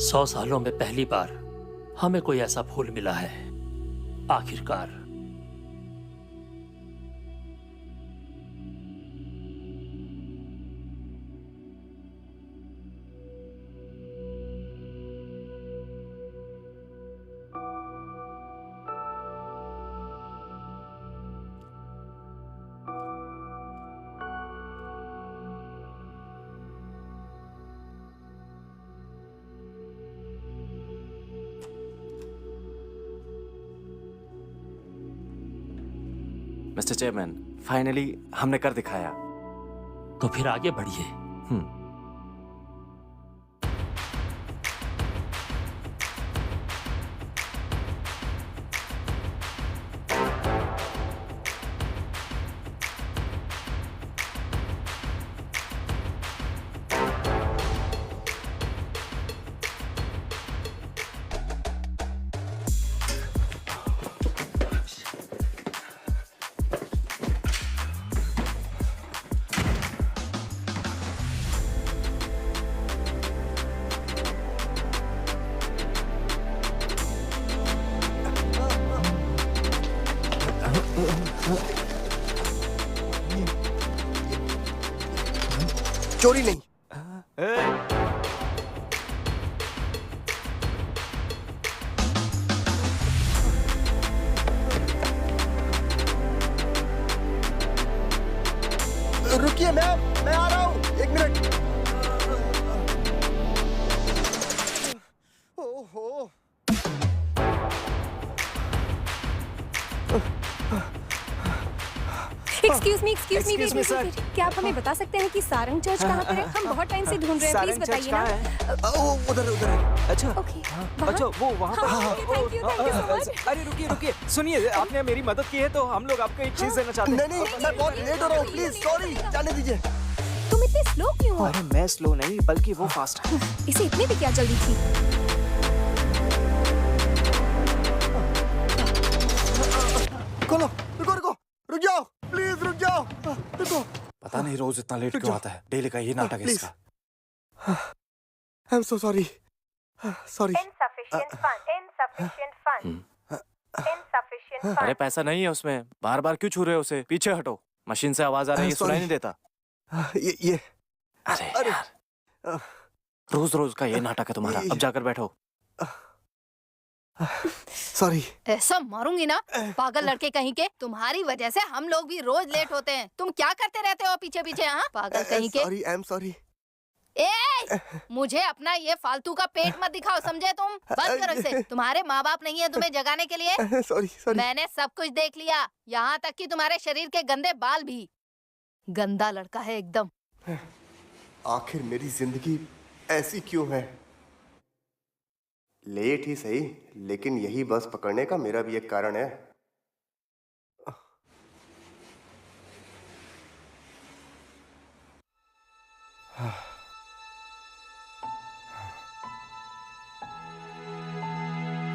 100 सालों में पहली बार हमें कोई ऐसा फूल मिला है आखिरकार। मिस्टर चेयरमैन, फाइनली हमने कर दिखाया। तो फिर आगे बढ़िए। चोरी नहीं। रुकिए, मैं आ रहा हूँ, 1 मिनट। ओहो। एक्सक्यूज मी सर, क्या आप हमें बता सकते हैं कि सारंग चर्च कहाँ पर है? हम बहुत टाइम से ढूंढ रहे हैं, प्लीज बताइए ना। उधर। अच्छा ओके, अच्छा, वो वहाँ पर। Thank you so much. अरे रुकिए, सुनिए, आपने मेरी मदद की है तो हम लोग आपको एक चीज देना चाहते हैं। नहीं, मैं बहुत लेट हो रहा हूँ, प्लीज सॉरी, जाने दीजिए। तुम इतने स्लो क्यों हो? अरे मैं स्लो नहीं, बल्कि वो फास्ट है। इसे इतनी भी क्या जल्दी थी? खोलो, रुको, रुक जाओ, प्लीज रुक जाओ, रुको। पता नहीं रोज इतना लेट क्यों आता है, डेली का ये नाटक है इसका। I am so sorry. Insufficient fund. अरे पैसा नहीं है उसमें, बार बार क्यों छू रहे हो उसे? पीछे हटो, मशीन से आवाज आ रही है, सुनाई नहीं देता। ये अरे यार, रोज रोज का ये नाटक है तुम्हारा। अब जाकर बैठो। सॉरी। ऐसा मारूंगी ना, पागल लड़के कहीं के। तुम्हारी वजह से हम लोग भी रोज लेट होते हैं। तुम क्या करते रहते हो पीछे पीछे? हाँ, पागल कहीं के। Sorry, I am sorry. मुझे अपना ये फालतू का पेट मत दिखाओ, समझे तुम? बंद करो इसे। तुम्हारे माँ बाप नहीं है तुम्हें जगाने के लिए। सॉरी। मैंने सब कुछ देख लिया, यहाँ तक कि तुम्हारे शरीर के गंदे बाल भी। गंदा लड़का है एकदम। आखिर मेरी जिंदगी ऐसी क्यों है? लेट ही सही, लेकिन यही बस पकड़ने का मेरा भी एक कारण है।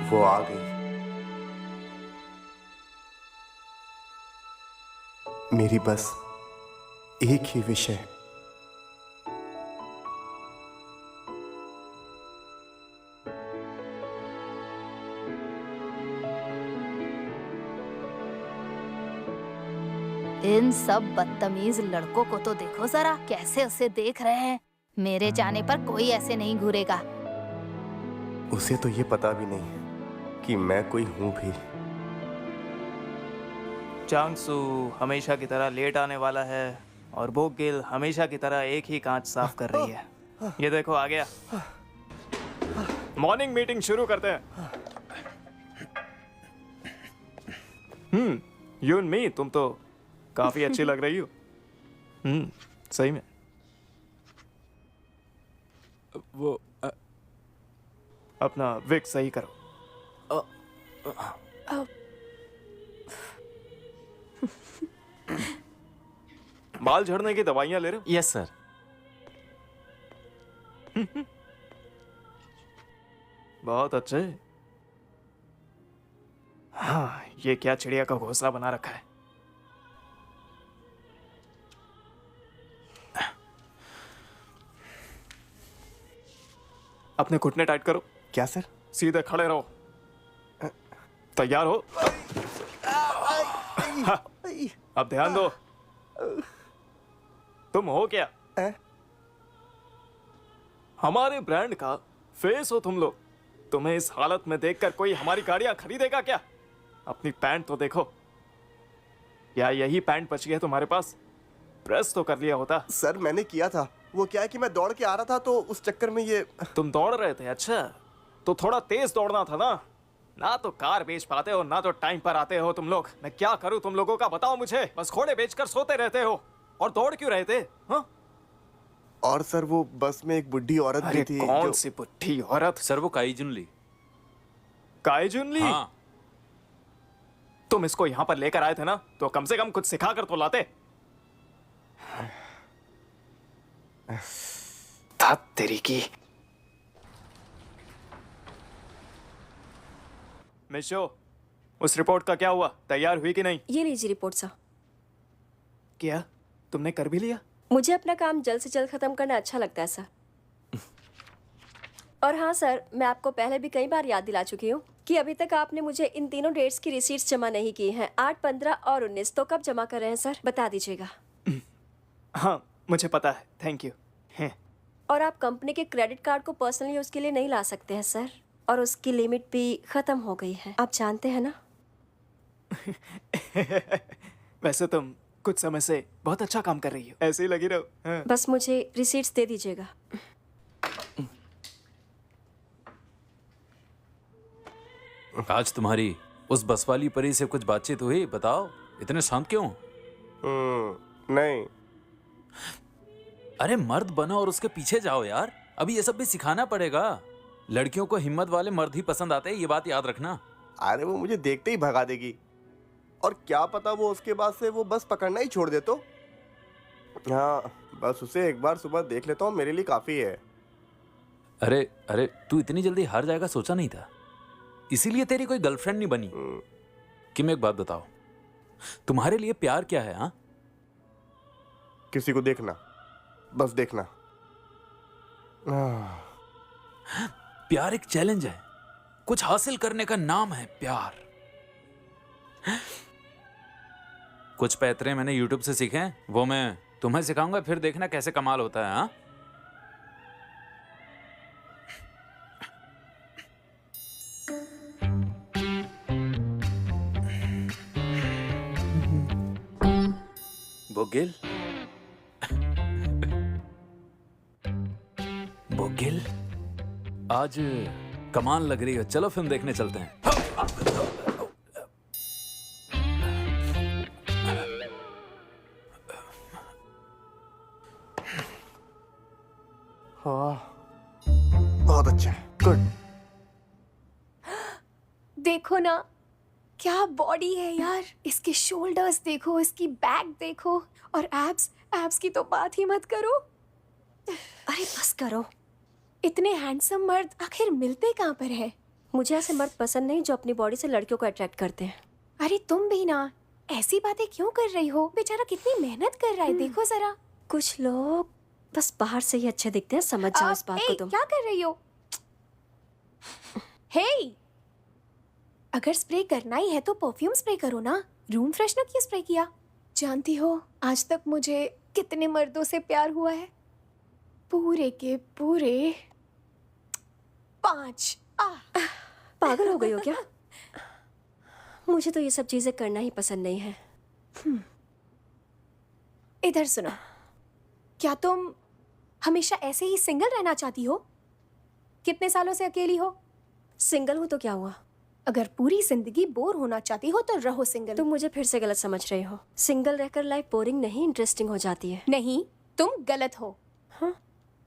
वो आ गई। मेरी बस एक ही विश है। इन सब बदतमीज लड़कों को तो देखो जरा, कैसे उसे देख रहे हैं। मेरे जाने पर कोई ऐसे नहीं घूरेगा। उसे तो ये पता भी नहीं कि मैं कोई हूं भी। चांगसू हमेशा की तरह लेट आने वाला है और बोगिल हमेशा की तरह एक ही कांच साफ कर रही है। ये देखो आ गया। मॉर्निंग मीटिंग शुरू करते हैं। यू एंड मी, तुम तो काफी अच्छी लग रही हो। सही में। वो अपना विग सही करो। बाल झड़ने की दवाइयां ले रहे हो? Yes sir. बहुत अच्छे। हाँ, ये क्या चिड़िया का घोंसला बना रखा है। अपने घुटने टाइट करो। क्या सर? सीधे खड़े रहो। तैयार हो? हाँ, अब ध्यान दो। तुम हो क्या? हमारे ब्रांड का फेस हो तुम लोग। तुम्हें इस हालत में देखकर कोई हमारी गाड़ियां खरीदेगा क्या? अपनी पैंट तो देखो। क्या यही पैंट बची है तुम्हारे पास? प्रेस तो कर लिया होता। सर मैंने किया था, वो क्या है कि मैं दौड़ के आ रहा था तो उस चक्कर में ये। तुम दौड़ रहे थे? अच्छा, तो थोड़ा तेज दौड़ना था ना। ना तो कार बेच पाते हो, ना तो टाइम पर आते हो तुम लोग। मैं क्या करूं तुम लोगों का, बताओ मुझे। बस घोड़े बेचकर सोते रहते हो। और दौड़ क्यों रहे थे? हाँ? और सर वो बस में एक बुढ़ी औरत भी थी। कौन सी बुढ़ी औरत? सर वो काईजुन ली। काईजुन ली? हाँ। तुम इसको यहाँ पर लेकर आए थे ना, तो कम से कम कुछ सिखा कर तो लाते। तेरी की। मिशो, उस रिपोर्ट का क्या हुआ? तैयार हुई कि नहीं? ये लीजिए रिपोर्ट सर। क्या तुमने कर भी लिया? मुझे अपना काम जल्द से जल्द खत्म करना अच्छा लगता है सर। और हाँ सर, मैं आपको पहले भी कई बार याद दिला चुकी हूँ कि अभी तक आपने मुझे इन तीनों डेट्स की रिसीट्स जमा नहीं की हैं। 8, 15 और 19। तो कब जमा कर रहे हैं सर, बता दीजिएगा। हाँ मुझे पता है, थैंक यू। और आप कंपनी के क्रेडिट कार्ड को पर्सनल यूज के लिए नहीं ला सकते हैं सर, और उसकी लिमिट भी खत्म हो गई है, आप जानते हैं ना। वैसे तुम कुछ समय से बहुत अच्छा काम कर रही हो, ऐसे ही लगी रहो। हाँ। बस मुझे रिसीट्स दे दीजिएगा। आज तुम्हारी उस बस वाली परी से कुछ बातचीत हुई? बताओ, इतने शांत क्यों? नहीं। अरे मर्द बनो और उसके पीछे जाओ यार। अभी ये सब भी सिखाना पड़ेगा। लड़कियों को हिम्मत वाले मर्द ही पसंद आते हैं, ये बात याद रखना। अरे वो मुझे देखते ही भगा देगी, और क्या पता वो उसके बाद से वो बस पकड़ना ही छोड़ दे तो। हाँ, बस उसे एक बार सुबह देख लेता हूँ, मेरे लिए काफी है। अरे अरे, तू इतनी जल्दी हार जाएगा सोचा नहीं था, इसीलिए तेरी कोई गर्लफ्रेंड नहीं बनी। कि मैं एक बात बताओ, तुम्हारे लिए प्यार क्या है? हाँ, किसी को देखना, बस देखना। प्यार एक चैलेंज है, कुछ हासिल करने का नाम है प्यार। कुछ पैतरे मैंने YouTube से सीखे हैं, वो मैं तुम्हें सिखाऊंगा, फिर देखना कैसे कमाल होता है। हाँ, बोगिल, बोगिल, आज कमाल लग रही हो, चलो फिल्म देखने चलते हैं। बहुत अच्छा, गुड। देखो ना क्या बॉडी है यार, इसके शोल्डर्स देखो, इसकी बैक देखो, और एब्स की तो बात ही मत करो। अरे बस करो। इतने हैंडसम मर्द आखिर मिलते कहाँ पर है? मुझे ऐसे मर्द पसंद नहीं जो अपनी बॉडी से लड़कियों को अट्रैक्ट करते हैं। अरे तुम भी ना ऐसी बातें क्यों कर रही हो? बेचारा कितनी मेहनत कर रहा है, देखो जरा। कुछ लोग बस बाहर से ही अच्छे दिखते हैं, समझ जाओ इस बात को तुम। क्या कर रही हो? हे, अगर स्प्रे करना ही है तो परफ्यूम स्प्रे करो ना, रूम फ्रेशनर क्यों स्प्रे किया? जानती हो आज तक मुझे कितने मर्दों से प्यार हुआ है? पूरे के पूरे 5। पागल हो गई हो क्या? मुझे तो ये सब चीजें करना ही पसंद नहीं है। इधर सुनो, क्या तुम हमेशा ऐसे ही सिंगल रहना चाहती हो? कितने सालों से अकेली हो? सिंगल हूं तो क्या हुआ? अगर पूरी जिंदगी बोर होना चाहती हो तो रहो सिंगल। तुम मुझे फिर से गलत समझ रही हो। सिंगल रहकर लाइफ बोरिंग नहीं, इंटरेस्टिंग हो जाती है। नहीं, तुम गलत हो। हाँ?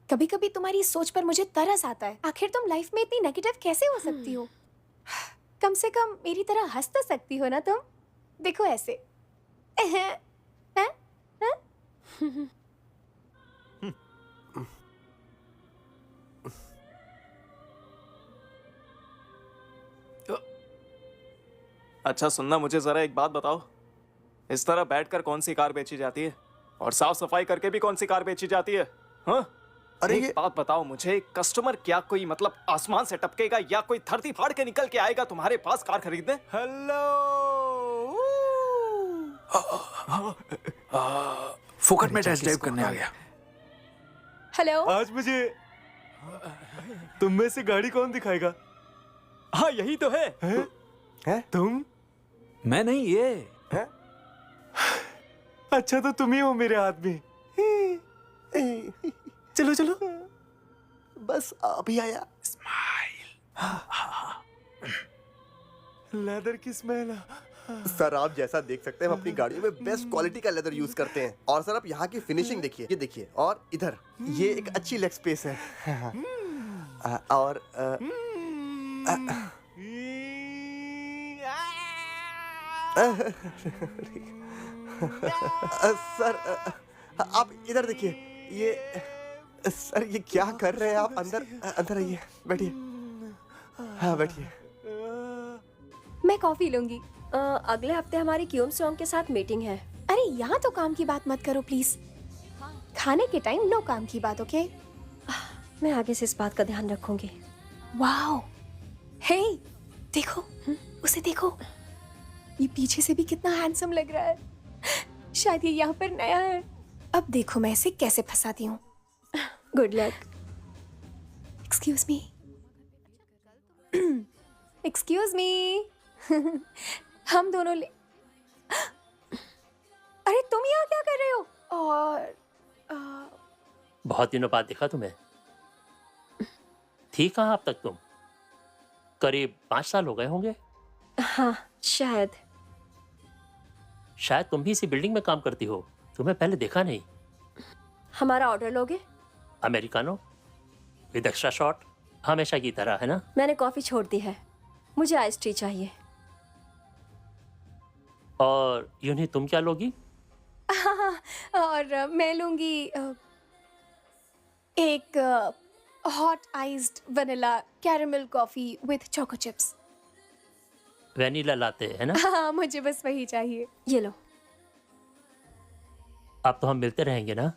कभी कभी तुम्हारी सोच पर मुझे तरस आता है। आखिर तुम लाइफ में इतनी नेगेटिव कैसे हो सकती हो? कम से कम मेरी तरह हंस तो सकती हो ना तुम? देखो ऐसे। अच्छा सुनना, मुझे जरा एक बात बताओ, इस तरह बैठकर कौन सी कार बेची जाती है? और साफ सफाई करके भी कौन सी कार बेची जाती है? हाँ, अरे एक ये बात बताओ मुझे, कस्टमर क्या कोई मतलब आसमान से टपकेगा या कोई धरती फाड़ के निकल के आएगा तुम्हारे पास कार खरीदने? हेलो, फोकट में टेस्ट ड्राइव करने आ गया। हेलो। आज मुझे तुम में से गाड़ी कौन दिखाएगा? हाँ यही तो है। है? तुम? मैं नहीं, ये है? अच्छा तो तुम ही हो मेरे आदमी। चलो चलो। बस अभी आया। लेदर की स्मेल। सर आप जैसा देख सकते हैं हम अपनी गाड़ियों में बेस्ट क्वालिटी का लेदर यूज करते हैं। और सर आप यहाँ की फिनिशिंग देखिए, ये देखिए, और इधर ये एक अच्छी लेग स्पेस है। और सर आप इधर देखिए, ये सर ये क्या कर रहे हैं आप? अंदर अंदर आइए, बैठिए। हाँ बैठिए। मैं कॉफी लूंगी। अगले हफ्ते हमारी क्यूम सॉन्ग के साथ मीटिंग है। अरे यहाँ तो काम की बात मत करो प्लीज। खाने के टाइम नो काम की बात, ओके? मैं आगे से इस बात का ध्यान रखूंगी। वाओ, हे देखो, उसे देखो, ये पीछे से भी कितना हैंडसम लग रहा है। शायद ये यहाँ पर नया है। अब देखो मैं इसे कैसे फंसाती हूँ। Good luck. Excuse me, excuse me. हम दोनों ले। अरे तुम यहाँ क्या कर रहे हो? और बहुत दिनों बाद देखा तुम्हें। थी कहाँ अब तक तुम? करीब 5 साल हो गए होंगे। हाँ शायद। शायद तुम भी इसी बिल्डिंग में काम करती हो। तुम्हें पहले देखा नहीं। हमारा ऑर्डर लोगे? अमेरिकानो विद एक्स्ट्रा शॉट, हमेशा की तरह, है ना? मैंने कॉफी छोड़ दी है, मुझे आइस टी चाहिए। और यूं ही तुम क्या लोगी? और मैं लूंगी एक hot iced vanilla caramel coffee with choco chips. Vanilla latte, है ना? हाँ मुझे बस वही चाहिए। ये लो। अब तो हम मिलते रहेंगे ना?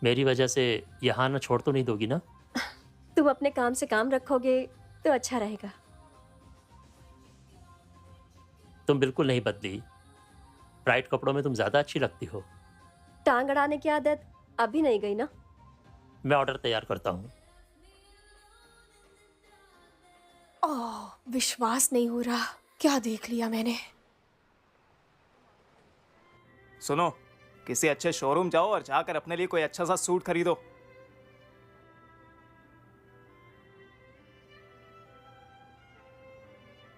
मेरी वजह से यहाँ ना छोड़ तो नहीं दोगी ना? तुम अपने काम से काम रखोगे तो अच्छा रहेगा। तुम बिल्कुल नहीं बदली। ब्राइट कपड़ों में तुम ज्यादा अच्छी लगती हो। टांग अड़ाने की आदत अभी नहीं गई ना? मैं ऑर्डर तैयार करता हूँ। ओह, विश्वास नहीं हो रहा, क्या देख लिया मैंने। सुनो, किसी अच्छे शोरूम जाओ और जाकर अपने लिए कोई अच्छा सा सूट खरीदो।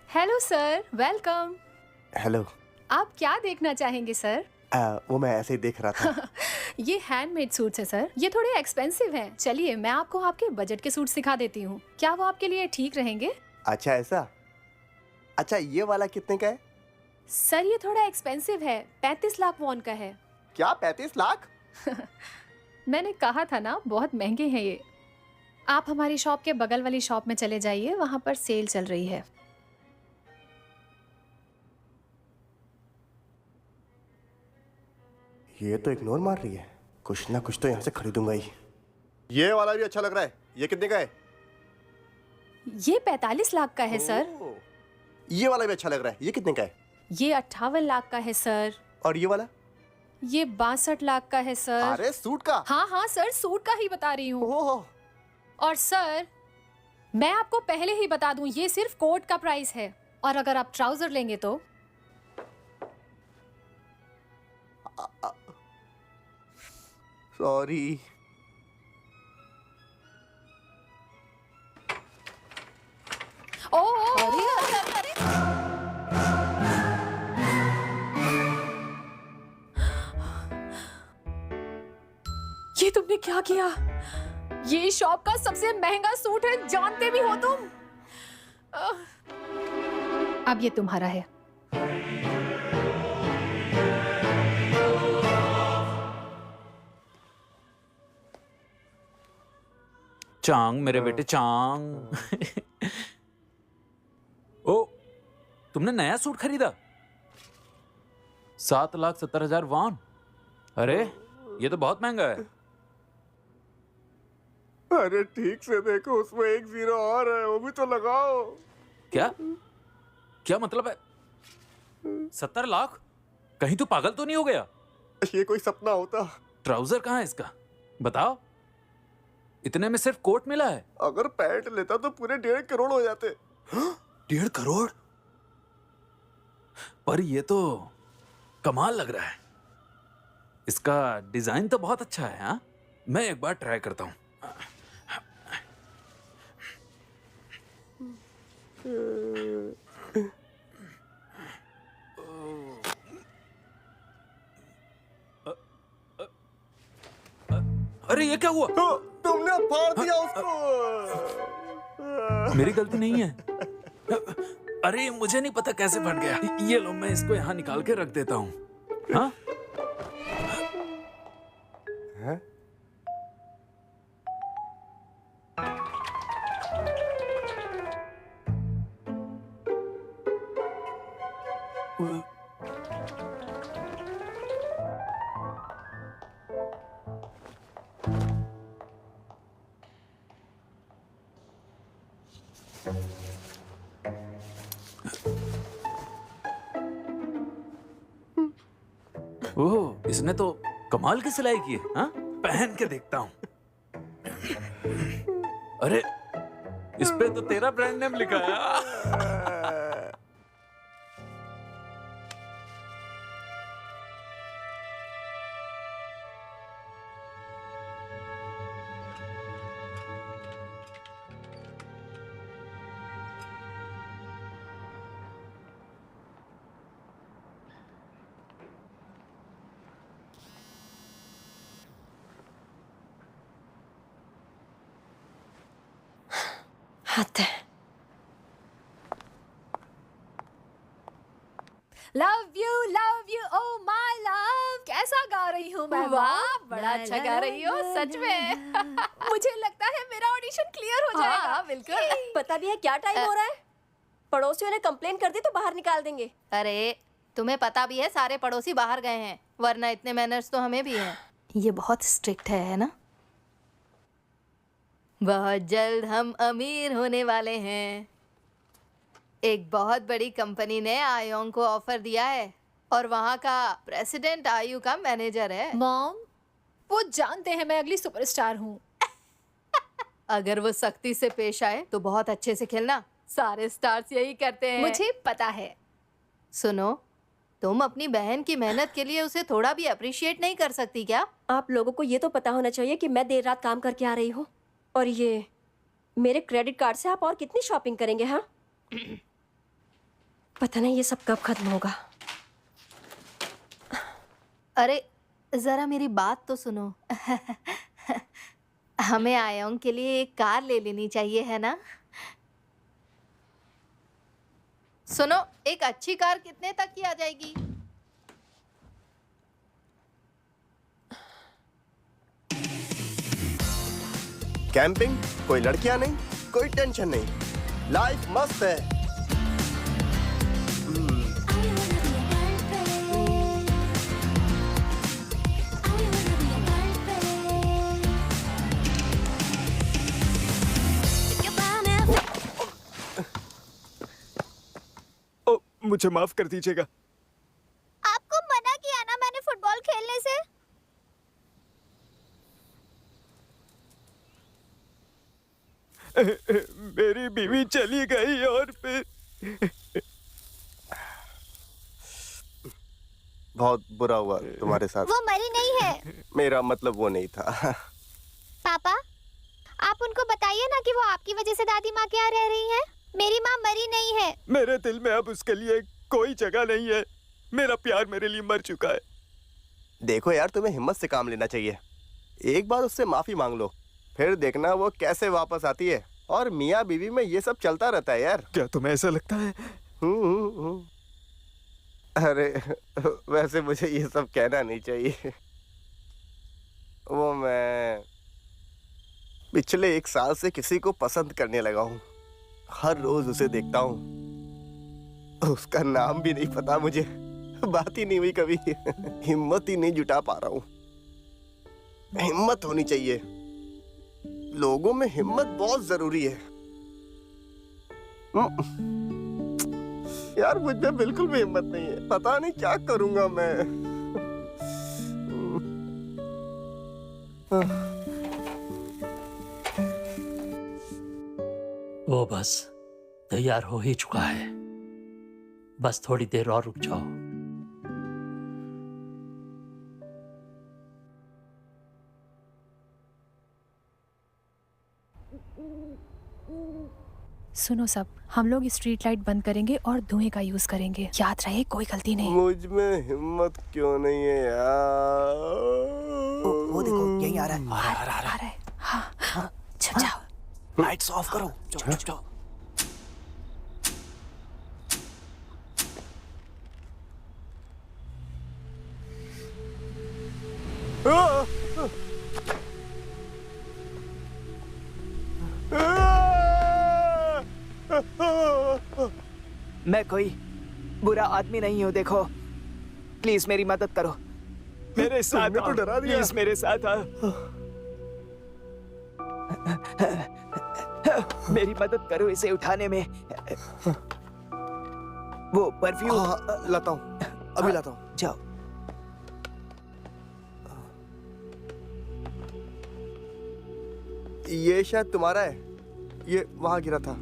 Hello sir, welcome. हेलो। आप क्या देखना चाहेंगे सर? वो मैं ऐसे ही देख रहा था। ये हैंडमेड सूट्स है सर, ये थोड़े एक्सपेंसिव हैं। चलिए मैं आपको आपके बजट के सूट दिखा देती हूँ, क्या वो आपके लिए ठीक रहेंगे? अच्छा ऐसा? अच्छा ये वाला कितने का है? सर ये थोड़ा एक्सपेंसिव है, 35 लाख वॉन का है। क्या 35 लाख? मैंने कहा था ना, बहुत महंगे हैं ये। आप हमारी शॉप के बगल वाली शॉप में चले जाइए, वहाँ पर सेल चल रही है। ये तो इग्नोर मार रही है, कुछ ना कुछ तो यहाँ से खरीदूंगा ही। ये वाला भी अच्छा लग रहा है, ये कितने का है? ये 45 लाख का है सर। ओह, ये वाला भी अच्छा लग रहा है, ये कितने का है? ये 58 लाख का है सर। और ये वाला? ये 62 लाख का है सर। अरे सूट का? हाँ हाँ सर, सूट का ही बता रही हूँ। ओह, और सर मैं आपको पहले ही बता दूं, ये सिर्फ कोट का प्राइस है, और अगर आप ट्राउजर लेंगे तो सॉरी। ये तुमने क्या किया? ये शॉप का सबसे महंगा सूट है, जानते भी हो तुम। अब ये तुम्हारा है। चांग मेरे बेटे चांग। ओ, तुमने नया सूट खरीदा? 7,70,000 वॉन। अरे ये तो बहुत महंगा है। अरे ठीक से देखो, उसमें 1 0 और है, वो भी तो लगाओ। क्या क्या मतलब है? 70 लाख? कहीं तू पागल तो नहीं हो गया? ये कोई सपना होता। ट्राउजर कहाँ है इसका? बताओ। इतने में सिर्फ कोट मिला है। अगर पैंट लेता तो पूरे 1.5 करोड़ हो जाते। 1.5 करोड़? पर ये तो कमाल लग रहा है। इसका डिजाइन तो बहुत अच्छा है। हाँ, मैं एक बार ट्राई करता हूँ। अरे ये क्या हुआ? तुमने फाड़ दिया उसको। मेरी गलती नहीं है। अरे मुझे नहीं पता कैसे फट गया। ये लो, मैं इसको यहाँ निकाल के रख देता हूँ। हाँ? ओह, इसने तो कमाल की सिलाई की है। हाँ? पहन के देखता हूँ। अरे इस पे तो तेरा ब्रांड नेम लिखा है। आते love you oh my love. कैसा गा रही हूँ मैं? वाह, बड़ा अच्छा गा रही हो सच में। मुझे लगता है मेरा ऑडिशन क्लियर हो जाएगा। हाँ, बिल्कुल। पता भी है क्या टाइम हो रहा है? पड़ोसियों ने कंप्लेन कर दी तो बाहर निकाल देंगे। अरे तुम्हें पता भी है सारे पड़ोसी बाहर गए हैं, वरना इतने मैनर्स तो हमें भी हैं। ये बहुत स्ट्रिक्ट है ना? बहुत जल्द हम अमीर होने वाले हैं। एक बहुत बड़ी कंपनी ने आयोंग को ऑफर दिया है और वहाँ का प्रेसिडेंट आयु का मैनेजर है। मॉम, वो जानते हैं मैं अगली सुपरस्टार हूँ। अगर वो सख्ती से पेश आए तो बहुत अच्छे से खेलना। सारे स्टार्स यही करते हैं। मुझे पता है। सुनो, तुम अपनी बहन की मेहनत के लिए उसे थोड़ा भी अप्रिशिएट नहीं कर सकती क्या? आप लोगों को ये तो पता होना चाहिए कि मैं देर रात काम करके आ रही हूँ, और ये मेरे क्रेडिट कार्ड से आप और कितनी शॉपिंग करेंगे? हाँ, पता नहीं ये सब कब खत्म होगा। अरे जरा मेरी बात तो सुनो। हमें आयोंग के लिए एक कार ले लेनी चाहिए, है ना? सुनो, एक अच्छी कार कितने तक की आ जाएगी? कैंपिंग, कोई लड़कियां नहीं, कोई टेंशन नहीं, लाइफ मस्त है। ओ, मुझे माफ कर दीजिएगा। आपको मना किया ना मैंने फुटबॉल खेलने से। मेरी बीवी चली गई और फिर बहुत बुरा हुआ तुम्हारे साथ। वो मरी नहीं है। मेरा मतलब वो नहीं था। पापा, आप उनको बताइए ना कि वो आपकी वजह से दादी माँ के यहाँ रह रही हैं। मेरी माँ मरी नहीं है। मेरे दिल में अब उसके लिए कोई जगह नहीं है। मेरा प्यार मेरे लिए मर चुका है। देखो यार, तुम्हें हिम्मत से काम लेना चाहिए। एक बार उससे माफी मांग लो, फिर देखना वो कैसे वापस आती है। और मियाँ बीवी में ये सब चलता रहता है यार। क्या तुम्हें ऐसा लगता है? अरे वैसे मुझे ये सब कहना नहीं चाहिए। वो मैं पिछले 1 साल से किसी को पसंद करने लगा हूँ। हर रोज उसे देखता हूँ। उसका नाम भी नहीं पता मुझे, बात ही नहीं हुई कभी। हिम्मत ही नहीं जुटा पा रहा हूँ। हिम्मत होनी चाहिए। लोगों में हिम्मत बहुत जरूरी है। यार मुझ में बिल्कुल भी हिम्मत नहीं है, पता नहीं क्या करूंगा मैं। वो बस तैयार हो ही चुका है, बस थोड़ी देर और रुक जाओ। सुनो सब, हम लोग स्ट्रीट लाइट बंद करेंगे और धुएं का यूज करेंगे। याद रहे कोई गलती नहीं। मुझ में हिम्मत क्यों नहीं है यार? वो देखो यही आ रहा है। आ रहा है। हाँ, छुप जाओ। लाइट्स ऑफ करो। जाओ जाओ। मैं कोई बुरा आदमी नहीं हूँ, देखो प्लीज मेरी मदद करो। मेरे साथ तुमने तो डरा दिया। प्लीज मेरे साथ आ। मेरी मदद करो इसे उठाने में। वो परफ्यूम। हाँ, लाता हूँ, अभी लाता हूँ। जाओ। ये शायद तुम्हारा है, ये वहां गिरा था।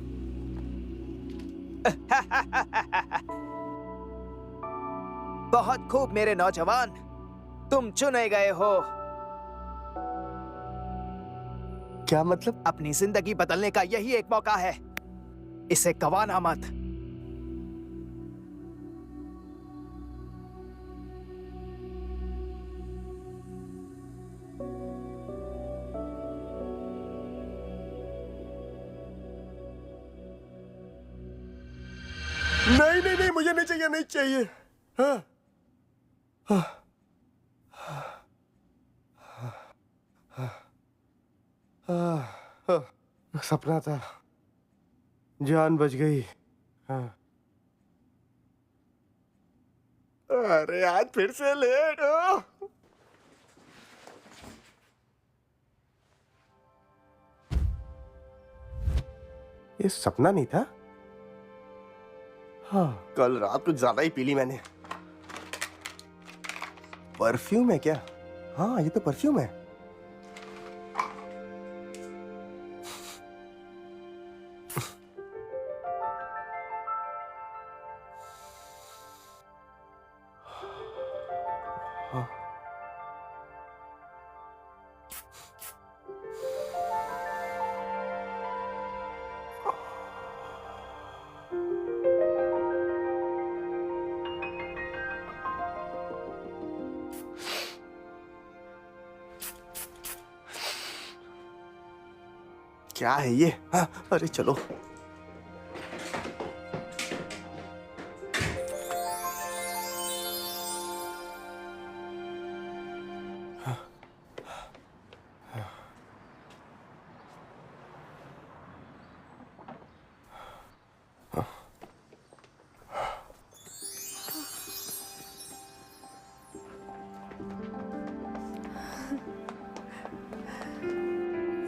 बहुत खूब मेरे नौजवान, तुम चुने गए हो। क्या मतलब? अपनी जिंदगी बदलने का यही एक मौका है, इसे गंवाना मत। नहीं नहीं नहीं, मुझे नहीं चाहिए, नहीं चाहिए। हाँ, हाँ, हाँ, सपना था, जान बच गई। हाँ। अरे आज फिर से लेट हो। ये सपना नहीं था। हाँ, कल रात कुछ ज्यादा ही पी ली मैंने। परफ्यूम है क्या? हाँ, ये तो परफ्यूम है। क्या है ये? हाँ, अरे चलो।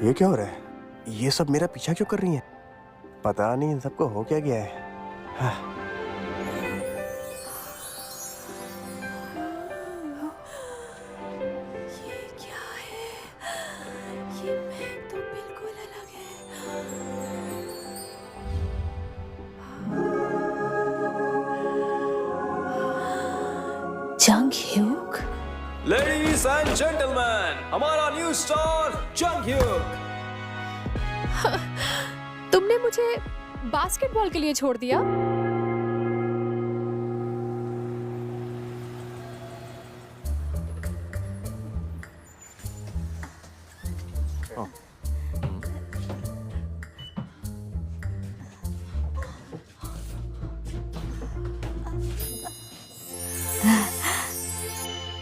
ये क्या हो रहा है? ये सब मेरा पीछा क्यों कर रही हैं? पता नहीं इन सबको हो क्या गया है। हाँ। ये क्या है? ये महक तो बिल्कुल अलग है। जंग ह्यूक। लेडीज एंड जेंटलमैन, हमारा न्यू स्टार जंग ह्यूक। तुमने मुझे बास्केटबॉल के लिए छोड़ दिया?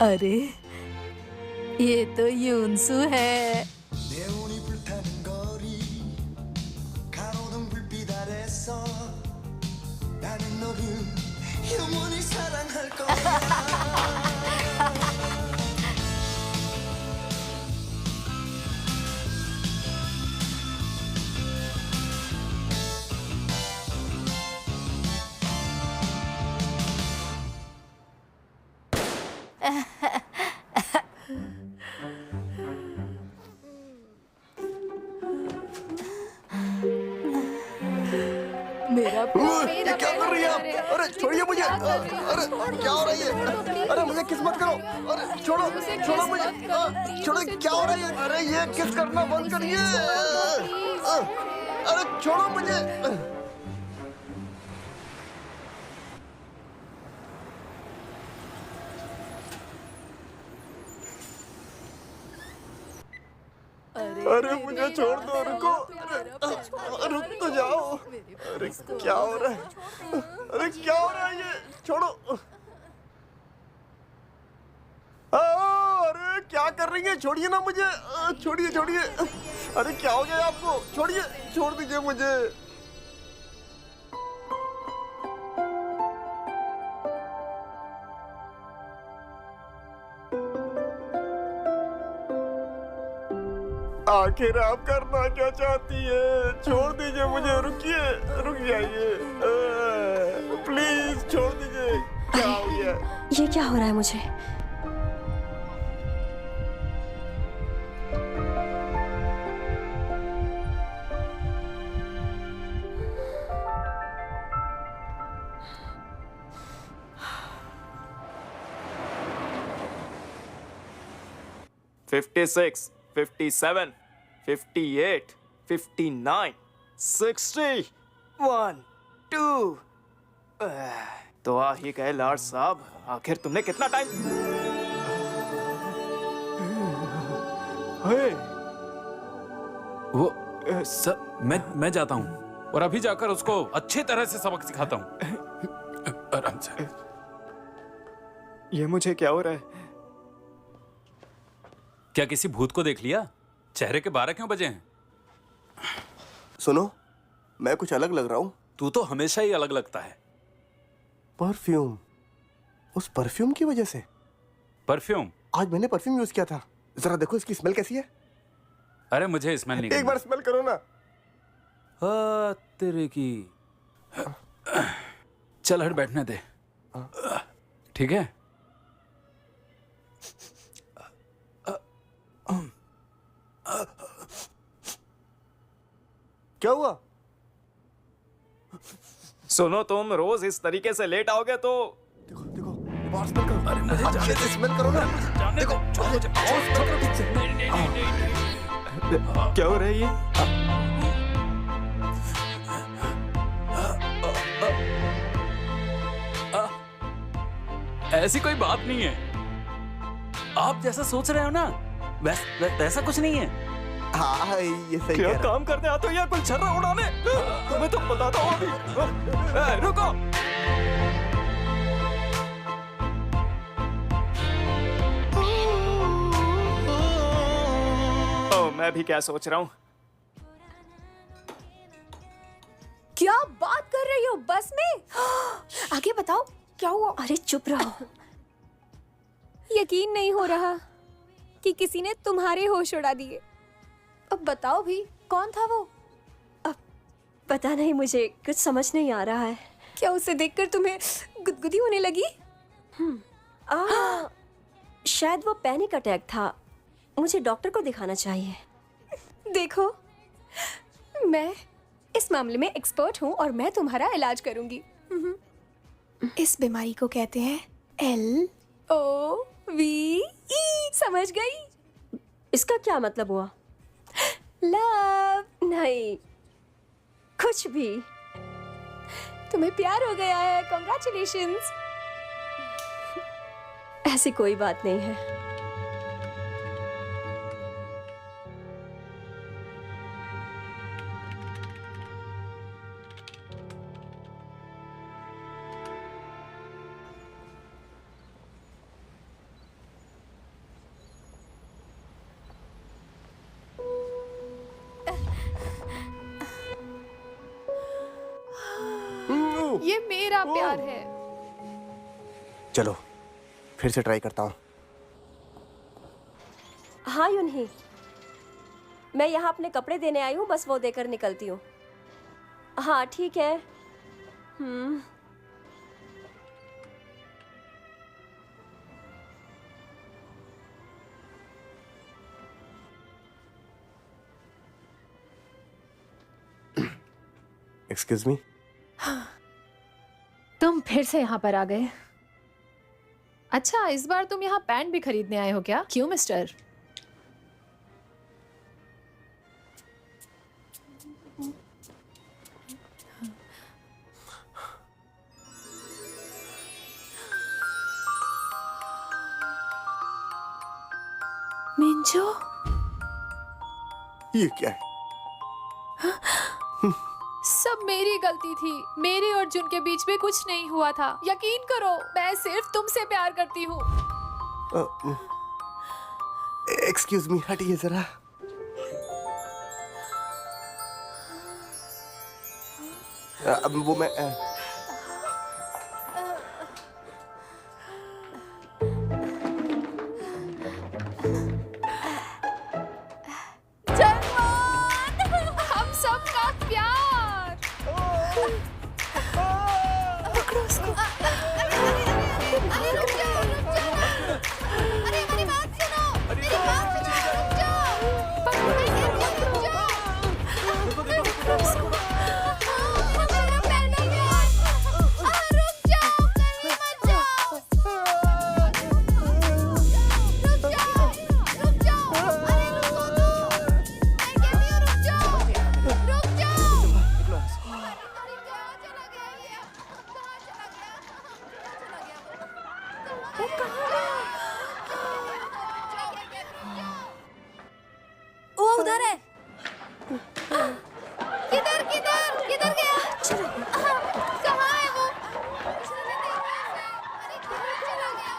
अरे ये तो यूनसू है। ये क्या कर रही है आप? अरे छोड़िए मुझे। अरे क्या हो रही है? अरे मुझे किस मत करो। अरे छोड़ो छोड़ो मुझे। छोड़ो, क्या हो रही है? अरे ये किस करना बंद करिए। अरे छोड़ो मुझे। अरे मुझे छोड़ दो, रुको। रुक तो जाओ। अरे क्या हो रहा है? अरे क्या हो रहा है ये? छोड़ो। अरे क्या कर रही है? छोड़िए ना मुझे। छोड़िए छोड़िए। अरे क्या हो गया आपको? छोड़िए, छोड़ दीजिए मुझे। आखिर आप करना क्या चाहती है? छोड़ दीजिए मुझे। रुकिए, रुक जाइए। प्लीज छोड़ दीजिए। क्या हो गया? ये क्या हो रहा है मुझे? $56, $57, $58, $59, $60, 1, 2। तो आ ही गए लाड साहब। आखिर तुमने कितना टाइम? वो सर, मैं जाता हूँ और अभी जाकर उसको अच्छी तरह से सबक सिखाता हूँ। आराम से। ये मुझे क्या हो रहा है? क्या किसी भूत को देख लिया? चेहरे के 12 क्यों बजे हैं? सुनो, मैं कुछ अलग लग रहा हूँ। तू तो हमेशा ही अलग लगता है। परफ्यूम। उस परफ्यूम की वजह से। परफ्यूम? आज मैंने परफ्यूम यूज किया था। जरा देखो इसकी स्मेल कैसी है। अरे मुझे स्मेल नहीं एक बार स्मेल करो ना। तेरे की। चल हट, बैठने दे। ठीक है। क्या हुआ? सुनो, तुम रोज इस तरीके से लेट आओगे तो देखो देखो, बाहर स्मेल करो। अरे मुझे अच्छे से स्मेल करो ना। देखो, और स्मेल करो ठीक से। क्या हो रहा है ये? ऐसी कोई बात नहीं है। आप जैसा सोच रहे हो ना, वैसा कुछ नहीं है। हाँ, ये सही क्या कह रहा। काम करने आते हो या कुछ छर्रा उड़ाने? तुम्हें तो बताता हूँ अभी। रुको। मैं भी क्या सोच रहा हूँ। क्या बात कर रही हो? बस में? आगे बताओ, क्या हुआ? अरे चुप रहो। यकीन नहीं हो रहा कि किसी ने तुम्हारे होश उड़ा दिए। अब बताओ भी, कौन था वो? पता नहीं, मुझे कुछ समझ नहीं आ रहा है। क्या उसे देखकर तुम्हें गुदगुदी होने लगी? शायद वो पैनिक अटैक था। मुझे डॉक्टर को दिखाना चाहिए। देखो, मैं इस मामले में एक्सपर्ट हूँ और मैं तुम्हारा इलाज करूंगी। इस बीमारी को कहते हैं LOVE। समझ गई? इसका क्या मतलब हुआ? लव। नहीं, कुछ भी। तुम्हें प्यार हो गया है। कांग्रेचुलेशंस। ऐसी कोई बात नहीं है। ये मेरा प्यार है। चलो फिर से ट्राई करता हूँ। हाँ यूनही, मैं यहाँ अपने कपड़े देने आई हूँ, बस वो देकर निकलती हूँ। हाँ ठीक है। Excuse me. फिर से यहाँ पर आ गए। अच्छा, इस बार तुम यहाँ पैंट भी खरीदने आए हो क्या? क्यों मिस्टर? मिंजो, ये क्या है? सब मेरी गलती थी। मेरे और जुन के बीच में कुछ नहीं हुआ था। यकीन करो, मैं सिर्फ तुमसे प्यार करती हूँ। एक्सक्यूज मी, हटिए जरा। अब वो मैं हम सबका प्यार। पकड़ो उसको। अरे मेरी बात सुनो, मेरी बात सुनो, रुक जाओ। पकड़ो उसको। मेरा पैर नहीं गया। रुक जाओ, कहीं मत जाओ। रुक जाओ, रुक जाओ। अरे रुको तो। मैं कहती हूँ रुक जाओ, रुक जाओ। अरे कहाँ चला गया ये? कहाँ चला गया? वो कहाँ गया? वो उधर है। किधर किधर किधर गया? कहाँ है वो? अरे कहाँ चला गया?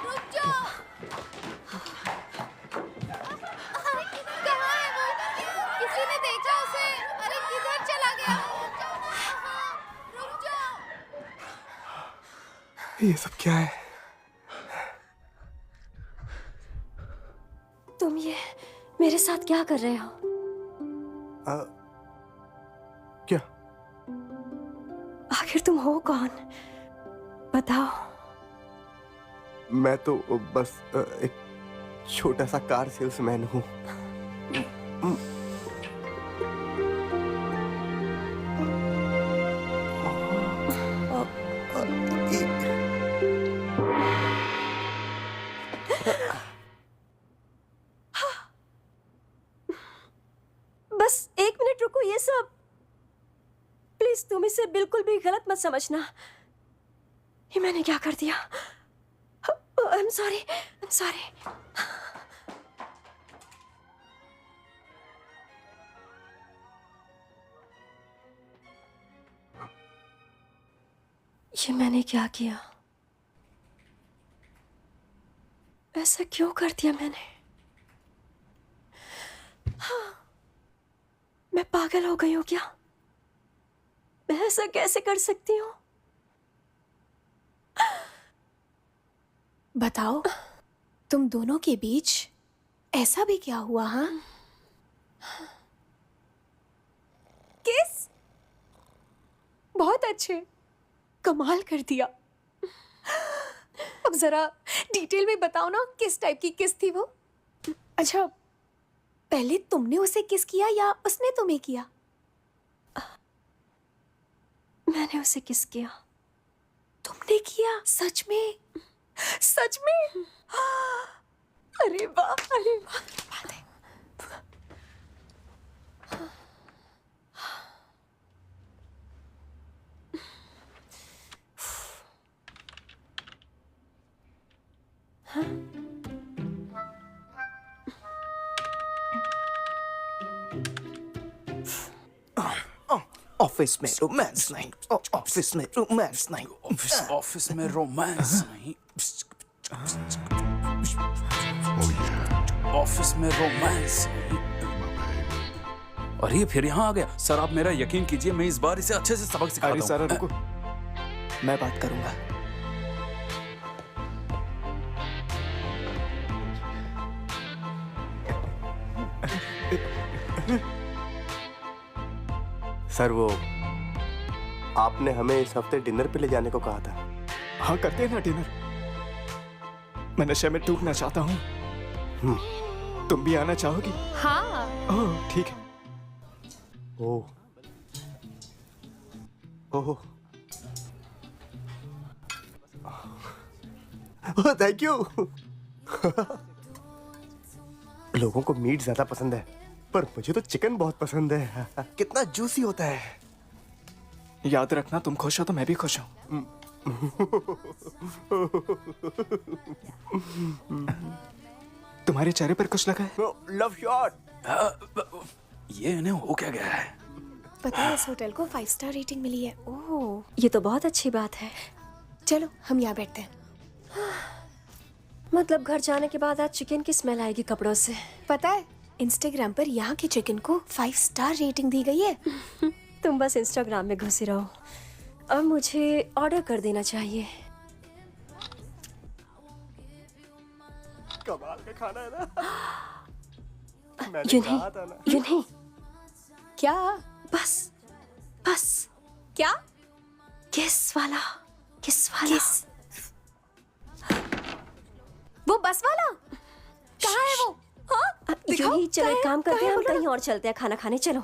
रुक जाओ। कहाँ है वो? किसी ने देखा उसे? अरे किधर चला गया? रुक जाओ। ये सब क्या है? तुम ये मेरे साथ क्या कर रहे हो? क्या? आखिर तुम हो कौन? बताओ। मैं तो बस एक छोटा सा कार सेल्समैन हूँ। बस 1 मिनट रुको। ये सब प्लीज तुम इसे बिल्कुल भी गलत मत समझना। ये मैंने क्या कर दिया? I am sorry, I am sorry. ये मैंने क्या किया? ऐसा क्यों कर दिया मैंने? मैं पागल हो गई हूँ क्या? मैं ऐसा कैसे कर सकती हूँ? बताओ, तुम दोनों के बीच ऐसा भी क्या हुआ? हाँ, किस? बहुत अच्छे, कमाल कर दिया। अब जरा डिटेल में बताओ ना, किस टाइप की किस थी वो? अच्छा, पहले तुमने उसे किस किया या उसने तुम्हें किया? मैंने उसे किस किया। तुमने किया? सच में? सच में? अरे वाह, अरे वाह, बात है। ऑफिस में रोमांस नहीं। ऑफिस में रोमांस नहीं। ऑफिस में रोमांस नहीं। ऑफिस में रोमांस नहीं। और ये फिर यहाँ आ गया। सर, आप मेरा यकीन कीजिए, मैं इस बार इसे अच्छे से सबक सिखाता अरे हूँ। सर रुको, मैं बात करूंगा। सर, वो आपने हमें इस हफ्ते डिनर पे ले जाने को कहा था। हाँ करते हैं ना डिनर। मैं नशे में डूबना चाहता हूँ। तुम भी आना चाहोगी? हाँ। ओह ठीक है। ओह ओह, थैंक यू। लोगों को मीट ज्यादा पसंद है, पर मुझे तो चिकन बहुत पसंद है। कितना जूसी होता है। याद रखना, तुम खुश हो तो मैं भी खुश हूँ। तुम्हारे चेहरे पर कुछ लगा है? Love shot. ये इन्हें हो क्या गया है? पता है इस होटल को 5 स्टार रेटिंग मिली है। ओह, ये तो बहुत अच्छी बात है। चलो हम यहाँ बैठते हैं। मतलब घर जाने के बाद आज चिकन की स्मेल आएगी कपड़ों से। पता है इंस्टाग्राम पर यहाँ के चिकन को 5 स्टार रेटिंग दी गई है। तुम बस इंस्टाग्राम में घुसे रहो। अब मुझे ऑर्डर कर देना चाहिए। कमाल का खाना है ना। यूं नहीं क्या? बस बस क्या? किस वाला किस? वो बस वाला कहाँ है वो? हाँ? यूं ही चलो, एक काम करते हैं, हम बोल रहा? कहीं और चलते हैं खाना खाने। चलो।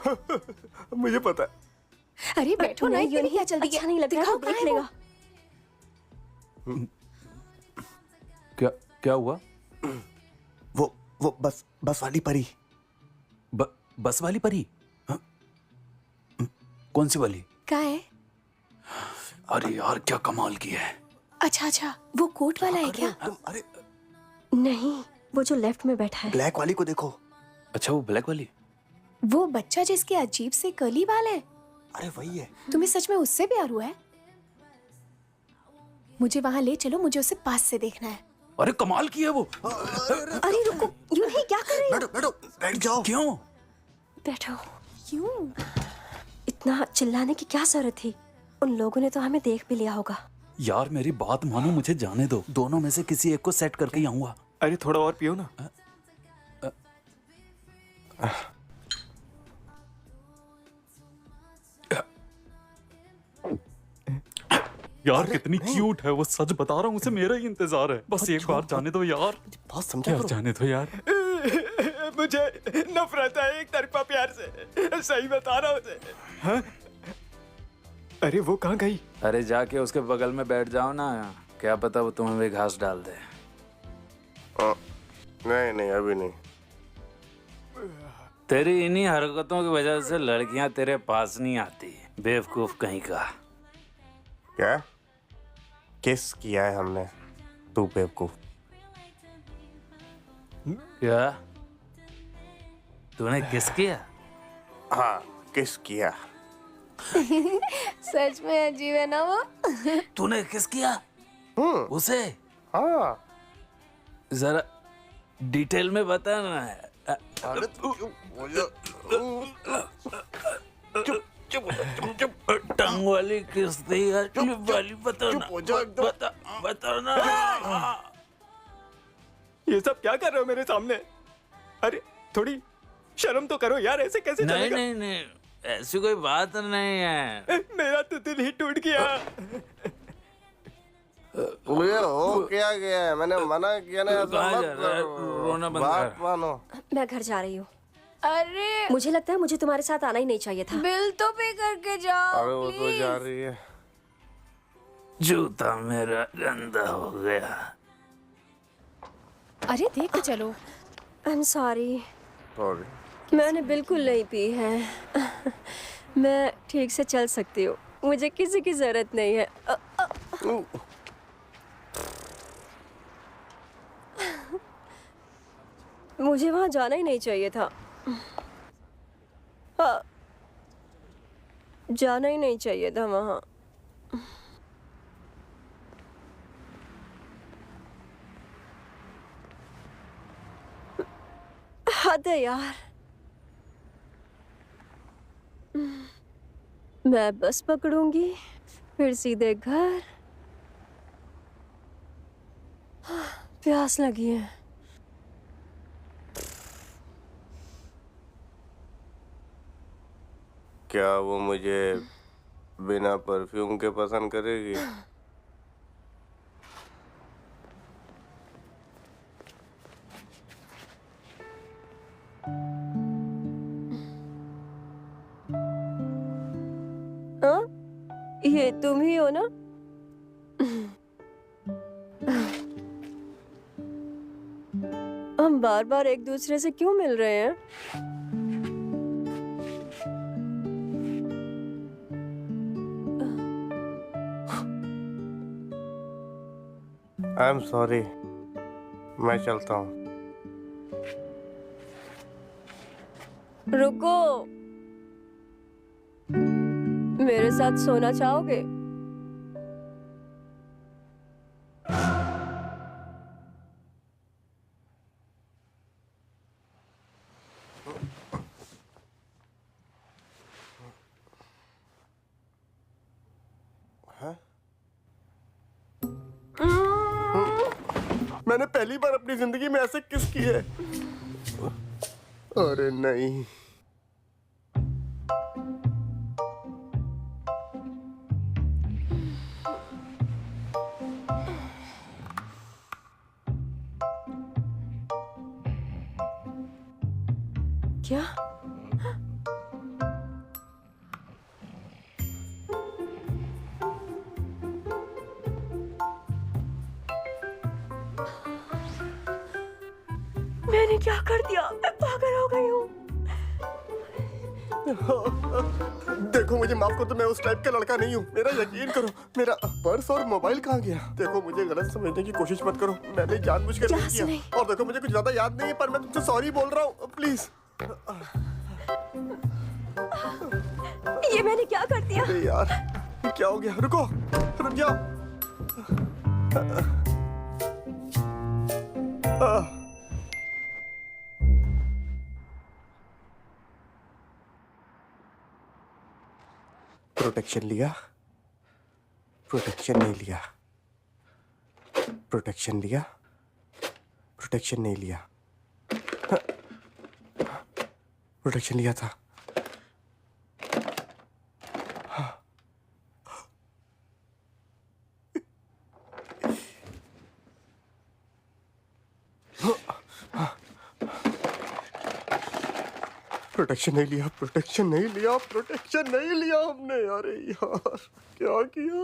मुझे पता है। अरे बैठो ना, यूं इतनी क्या जल्दी अच्छा नहीं लग रहा, दिखाओ तो देख कहाँ है वो? लेगा। क्या हुआ? वो बस वाली परी। बस वाली परी? हाँ? कौन सी वाली? कहाँ है? अरे यार क्या कमाल की है। अच्छा, वो कोट वाला है क्या? अरे नहीं, वो जो लेफ्ट में बैठा है। ब्लैक वाली को देखो। अच्छा वो ब्लैक वाली? वो बच्चा जिसके अजीब से कर्ली बाल है। अरे वही है। तुम्हें सच में उससे प्यार हुआ है? मुझे वहां ले चलो, मुझे उसे पास से देखना है। अरे कमाल की है वो। अरे रुको, यूं नहीं, क्या कर रही हो? बैठो बैठ जाओ। क्यों? बैठो। क्यों? इतना चिल्लाने की क्या जरूरत थी? उन लोगों ने तो हमें देख भी लिया होगा। यार मेरी बात मानो, मुझे जाने दो। दोनों में से किसी एक को सेट करके ही आऊंगा। अरे थोड़ा और पियो ना। यार कितनी क्यूट है वो, सच बता रहा हूँ, उसे मेरा ही इंतजार है। बस एक बार जाने दो यार। बहुत समझा यार करो। जाने दो यार। मुझे नफरत है एक तरफा प्यार से, सही बता रहा हूँ उसे। हाँ? अरे वो कहाँ गई? अरे जाके उसके बगल में बैठ जाओ ना, क्या पता वो तुम्हें भी घास डाल दे। नहीं अभी नहीं। तेरी इन्हीं हरकतों की वजह से लड़कियां तेरे पास नहीं आती, बेवकूफ कहीं का। क्या किस किया है हमने? तू बेवकूफ। क्या तूने किस किया? हाँ किस किया। सच में अजीब है ना वो। तूने किस किया उसे? हाँ। जरा डिटेल में बता ना। अरे चुप। टंग वाली किस थी या लिप वाली? बता ना, हो जाओ एकदम। बता ना। ये सब क्या कर रहे हो मेरे सामने? अरे थोड़ी शर्म तो करो यार, ऐसे कैसे नहीं चलेगा? नहीं ऐसी कोई बात नहीं है। मेरा तो दिल ही टूट गया। मुझे हो क्या गया है? मैंने मना किया ना, ऐसा कहाँ मत जा रहा है? करो। रोना बंद बात कर। मानो। मैं घर जा रही हूँ। अरे मुझे लगता है मुझे तुम्हारे साथ आना ही नहीं चाहिए था। बिल तो पे करके जाओ अरे वो तो प्लीज। जा रही है। जूता मेरा गंदा हो गया। अरे देख के चलो। I am sorry, sorry. मैंने बिल्कुल नहीं पी है। मैं ठीक से चल सकती हूँ, मुझे किसी की जरूरत नहीं है। मुझे वहां जाना ही नहीं चाहिए था। जाना ही नहीं चाहिए था वहां। हद है यार। मैं बस पकड़ूंगी, फिर सीधे घर। प्यास लगी है। क्या वो मुझे बिना परफ्यूम के पसंद करेगी? हाँ? ये तुम ही हो ना? बार बार एक दूसरे से क्यों मिल रहे हैं? आई एम सॉरी, मैं चलता हूँ। रुको, मेरे साथ सोना चाहोगे? मैंने पहली बार अपनी जिंदगी में ऐसे किस की है। अरे नहीं, क्या? मैंने क्या कर दिया? मैं पागल हो गई हूँ। देखो मुझे माफ करो, तो मैं उस टाइप का लड़का नहीं हूँ। मेरा यकीन करो। मेरा पर्स और मोबाइल कहाँ गया? देखो मुझे गलत समझने की कोशिश मत करो, मैंने जानबूझकर नहीं किया। और देखो मुझे कुछ ज्यादा याद नहीं है, पर मैं तुमसे सॉरी बोल रहा हूँ, प्लीज। ये मैंने क्या कर दिया? अरे यार, ये क्या हो गया? रुको, रुक जाओ। प्रोटेक्शन लिया, प्रोटेक्शन नहीं लिया, प्रोटेक्शन लिया, प्रोटेक्शन नहीं लिया, प्रोटेक्शन लिया था। प्रोटेक्शन नहीं लिया, प्रोटेक्शन नहीं लिया, प्रोटेक्शन नहीं लिया हमने। अरे यार, क्या किया?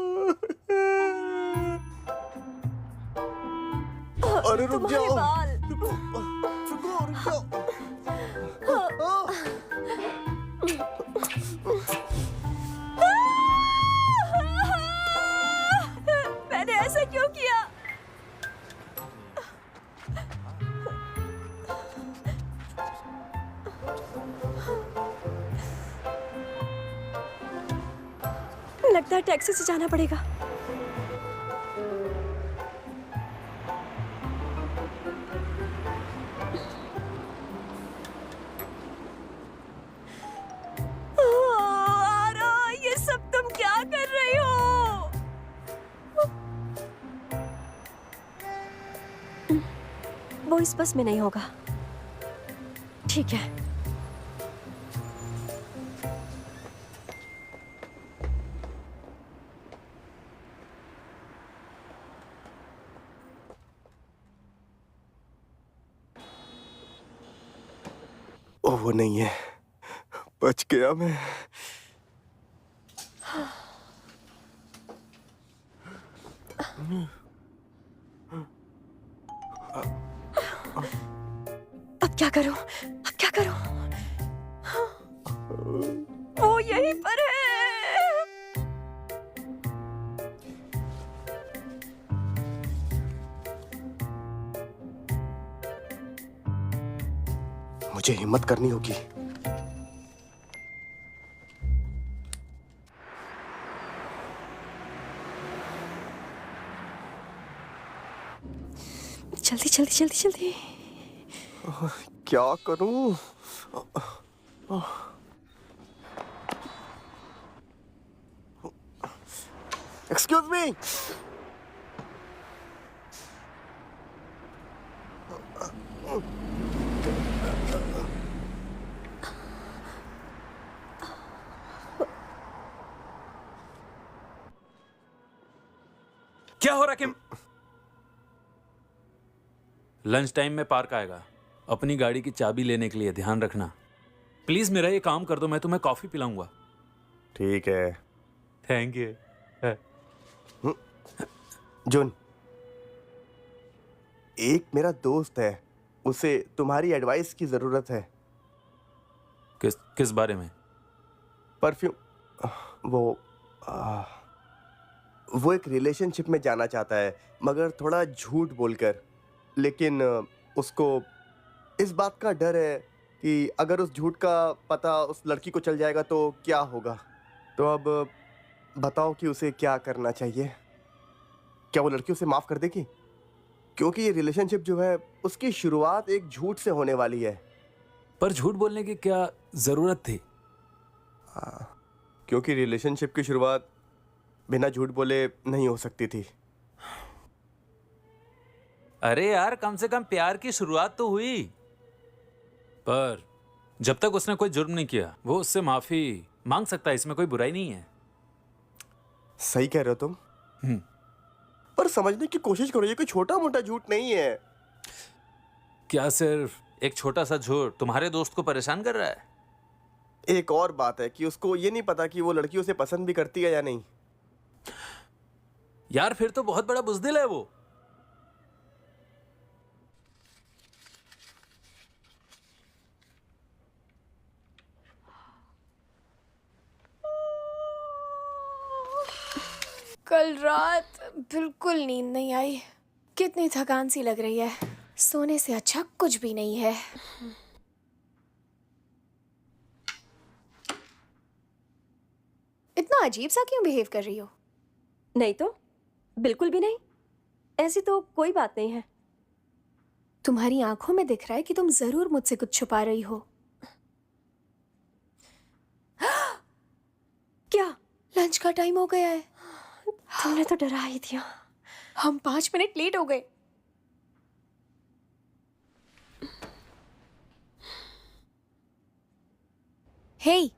अरे रुक जाओ, रुको, रुको, रुक जाओ। मैंने ऐसा क्यों किया? लगता है टैक्सी से जाना पड़ेगा। आरा, ये सब तुम क्या कर रही हो? वो इस बस में नहीं होगा। ठीक है। ओ, वो नहीं है, बच गया मैं। अब क्या करूं? अब क्या करूं? वो यहीं पर है। मुझे हिम्मत करनी होगी। जल्दी जल्दी जल्दी जल्दी। क्या करूं? Excuse me. क्या हो रहा किम? लंच टाइम में पार्क आएगा। अपनी गाड़ी की चाबी लेने के लिए ध्यान रखना। प्लीज मेरा ये काम कर दो, मैं तुम्हें कॉफी पिलाऊंगा। ठीक है। Thank you. जुन, एक मेरा दोस्त है, उसे तुम्हारी एडवाइस की जरूरत है। किस किस बारे में? परफ्यूम वो एक रिलेशनशिप में जाना चाहता है, मगर थोड़ा झूठ बोलकर। लेकिन उसको इस बात का डर है कि अगर उस झूठ का पता उस लड़की को चल जाएगा तो क्या होगा। तो अब बताओ कि उसे क्या करना चाहिए। क्या वो लड़की उसे माफ कर देगी? क्योंकि ये रिलेशनशिप जो है उसकी शुरुआत एक झूठ से होने वाली है। पर झूठ बोलने की क्या जरूरत थी? क्योंकि रिलेशनशिप की शुरुआत बिना झूठ बोले नहीं हो सकती थी। अरे यार, कम से कम प्यार की शुरुआत तो हुई। पर जब तक उसने कोई जुर्म नहीं किया, वो उससे माफी मांग सकता है, इसमें कोई बुराई नहीं है। सही कह रहे हो तुम। पर समझने की कोशिश करो, ये कोई छोटा मोटा झूठ नहीं है। क्या सिर्फ एक छोटा सा झूठ तुम्हारे दोस्त को परेशान कर रहा है? एक और बात है कि उसको ये नहीं पता कि वो लड़की उसे पसंद भी करती है या नहीं। यार फिर तो बहुत बड़ा बुज़दिल है वो। कल रात बिल्कुल नींद नहीं आई। कितनी थकान सी लग रही है। सोने से अच्छा कुछ भी नहीं है। इतना अजीब सा क्यों बिहेव कर रही हो? नहीं तो, बिल्कुल भी नहीं। ऐसी तो कोई बात नहीं है। तुम्हारी आंखों में दिख रहा है कि तुम जरूर मुझसे कुछ छुपा रही हो। क्या? लंच का टाइम हो गया है। तुमने तो डरा ही दिया। हम 5 मिनट लेट हो गए। हे,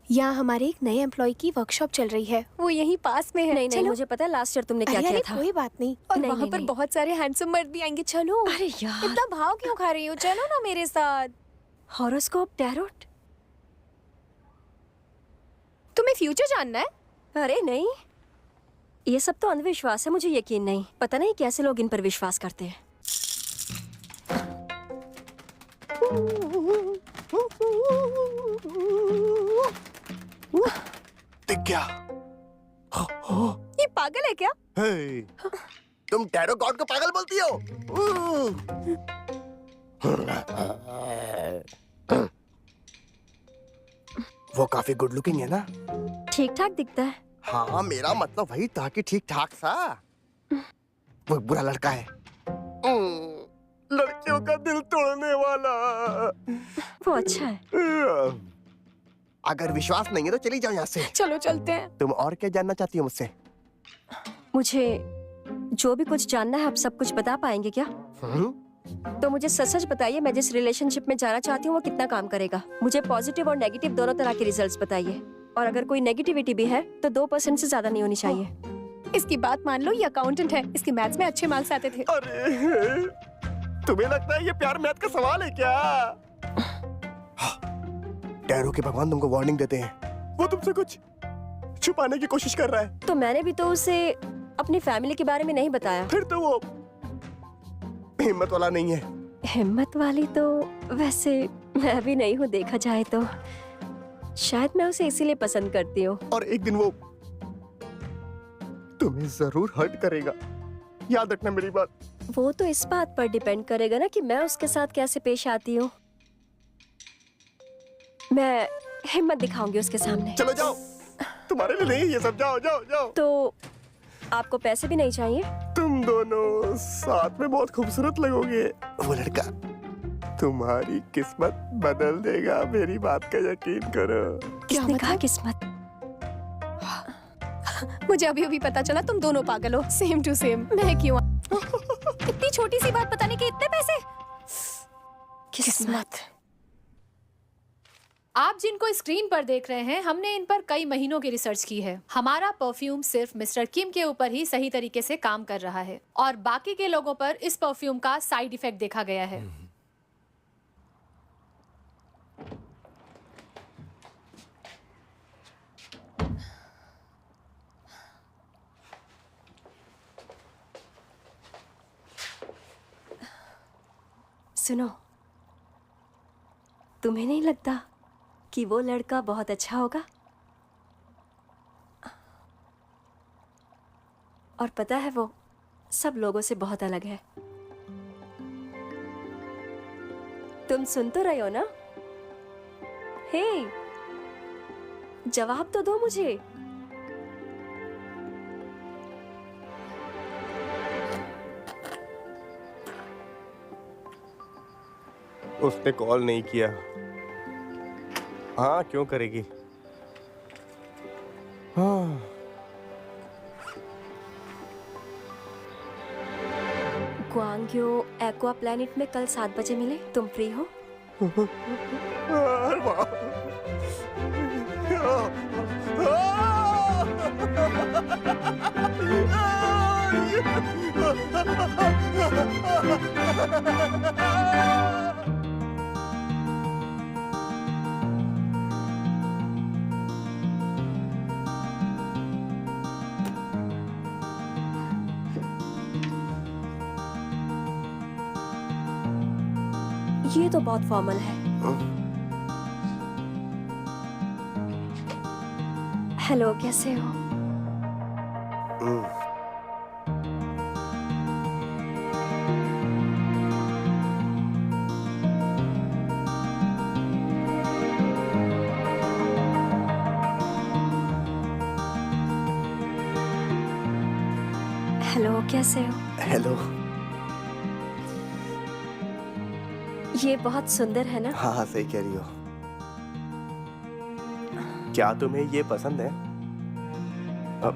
यहाँ हमारे एक नए एम्प्लॉय की वर्कशॉप चल रही है। वो यहीं पास में है। नहीं नहीं, चलो। मुझे पता है लास्ट ईयर तुमने क्या अरे किया अरे, था। कोई बात नहीं। और नहीं, वहाँ नहीं, पर नहीं। बहुत सारे हैंडसम मर्द भी आएंगे। चलो। अरे यार, इतना भाव क्यों खा रही हो? चलो ना मेरे साथ। Horoscope, tarot. तुम्हें फ्यूचर जानना है? अरे नहीं, ये सब तो अंधविश्वास है। मुझे यकीन नहीं। पता नहीं कैसे लोग इन पर विश्वास करते हैं। दिख गया। ये पागल है क्या? हे, तुम टैरो गॉड को पागल बोलती हो? वो काफी गुड लुकिंग है ना? ठीक ठाक दिखता है। हाँ, मेरा मतलब वही था कि ठीक ठाक सा। वो एक बुरा लड़का है, लड़कियों का दिल तोड़ने वाला। वो अच्छा है। अगर विश्वास नहीं है तो चली जाओ यहाँ से। चलो चलते हैं। तुम और क्या जानना चाहती हो मुझसे? मुझे जो भी कुछ जानना है आप सब कुछ बता पाएंगे क्या? तो मुझे सच सच बताइए, मैं जिस रिलेशनशिप में जाना चाहती हूँ वो कितना काम करेगा। मुझे पॉजिटिव और नेगेटिव दोनों तरह के रिजल्ट्स बताइए। और अगर कोई नेगेटिविटी भी है तो 2% से ज्यादा नहीं होनी चाहिए। इसकी बात मान लो, ये अकाउंटेंट है। इसके मैथ्स में अच्छे मार्क्स आते थे। अरे, तुम्हें लगता है ये प्यार मैथ का सवाल है क्या? टैरो के भगवान तुमको वार्निंग देते हैं। वो तुमसे कुछ छुपाने की कोशिश कर रहा है। तो मैंने भी तो उसे अपनी फैमिली के बारे में नहीं बताया। फिर तो वो हिम्मत वाला नहीं है। हिम्मत वाली तो वैसे मैं भी नहीं हूँ, देखा जाए तो। शायद मैं उसे इसीलिए पसंद करती हूँ। और एक दिन वो तुम्हें जरूर हर्ट करेगा, याद रखना मेरी बात। वो तो इस बात पर डिपेंड करेगा ना कि मैं उसके साथ कैसे पेश आती हूँ। मैं हिम्मत दिखाऊंगी उसके सामने। चलो जाओ, तुम्हारे लिए नहीं ये सब। जाओ जाओ जाओ। तो आपको पैसे भी नहीं चाहिए? तुम दोनों साथ में बहुत खूबसूरत लगोगे। वो लड़का तुम्हारी किस्मत बदल देगा, मेरी बात का यकीन करो। किसने कहा किस्मत? मुझे अभी अभी पता चला तुम दोनों पागल हो। Same to same. मैं क्यों? इतनी छोटी सी बात बताने के इतने पैसे। किस्मत। आप जिनको स्क्रीन पर देख रहे हैं, हमने इन पर कई महीनों की रिसर्च की है। हमारा परफ्यूम सिर्फ मिस्टर किम के ऊपर ही सही तरीके से काम कर रहा है और बाकी के लोगों पर इस परफ्यूम का साइड इफेक्ट देखा गया है। सुनो, तुम्हें नहीं लगता कि वो लड़का बहुत अच्छा होगा? और पता है वो सब लोगों से बहुत अलग है। तुम सुन तो रहे हो ना? हे, जवाब तो दो मुझे। उसने कॉल नहीं किया। हाँ, क्यों करेगी? हाँ। ग्वांग्यो एक्वा प्लैनेट में कल 7 बजे मिले। तुम फ्री हो? ये तो बहुत फॉर्मल है। हेलो, कैसे हो? हेलो, कैसे हो? हेलो। ये बहुत सुंदर है ना? हाँ हाँ, सही कह रही हो। क्या तुम्हें ये पसंद है?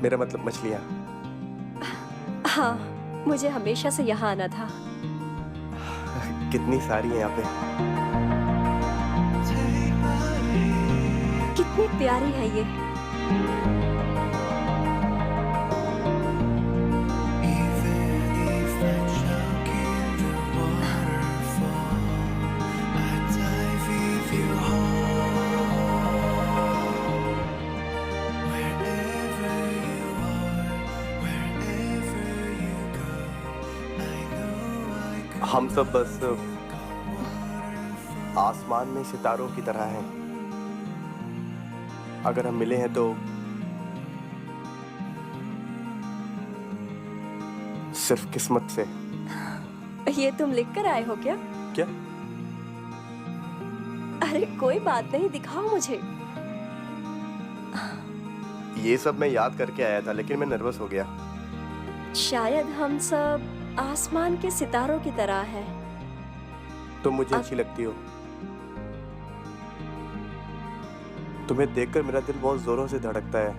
मेरा मतलब मछलियाँ। हाँ, मुझे हमेशा से यहाँ आना था। कितनी सारी हैं यहाँ पे। कितनी प्यारी है ये। हम सब बस आसमान में सितारों की तरह हैं। अगर हम मिले हैं तो सिर्फ किस्मत से। ये तुम लिख कर आए हो क्या? क्या? अरे कोई बात नहीं, दिखाओ मुझे। ये सब मैं याद करके आया था, लेकिन मैं नर्वस हो गया। शायद हम सब आसमान के सितारों की तरह हैं। तुम मुझे अच्छी लगती हो। तुम्हें देखकर मेरा दिल बहुत जोरों से धड़कता है।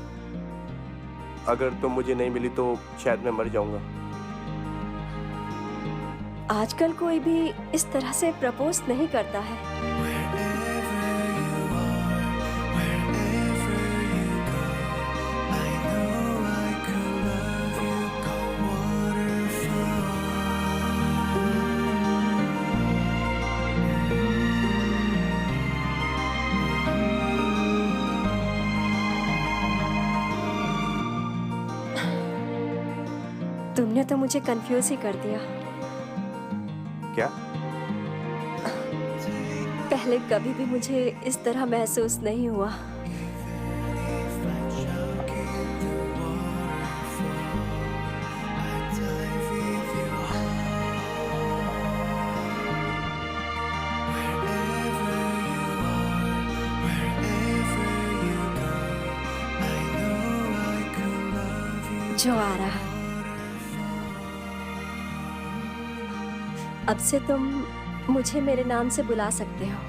अगर तुम मुझे नहीं मिली तो शायद मैं मर जाऊंगा। आजकल कोई भी इस तरह से प्रपोज नहीं करता है। तुमने तो मुझे कंफ्यूज ही कर दिया। क्या? पहले कभी भी मुझे इस तरह महसूस नहीं हुआ। जो आ रहा, अब से तुम मुझे मेरे नाम से बुला सकते हो।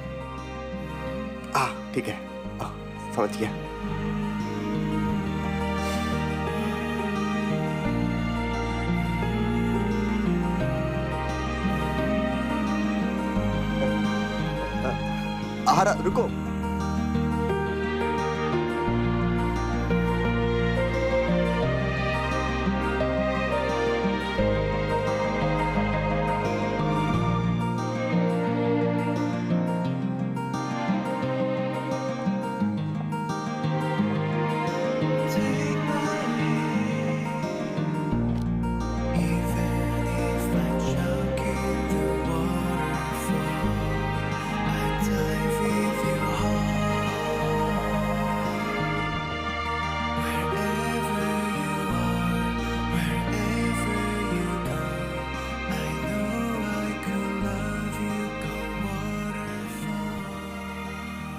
ठीक है, समझ गया। आहारा, रुको।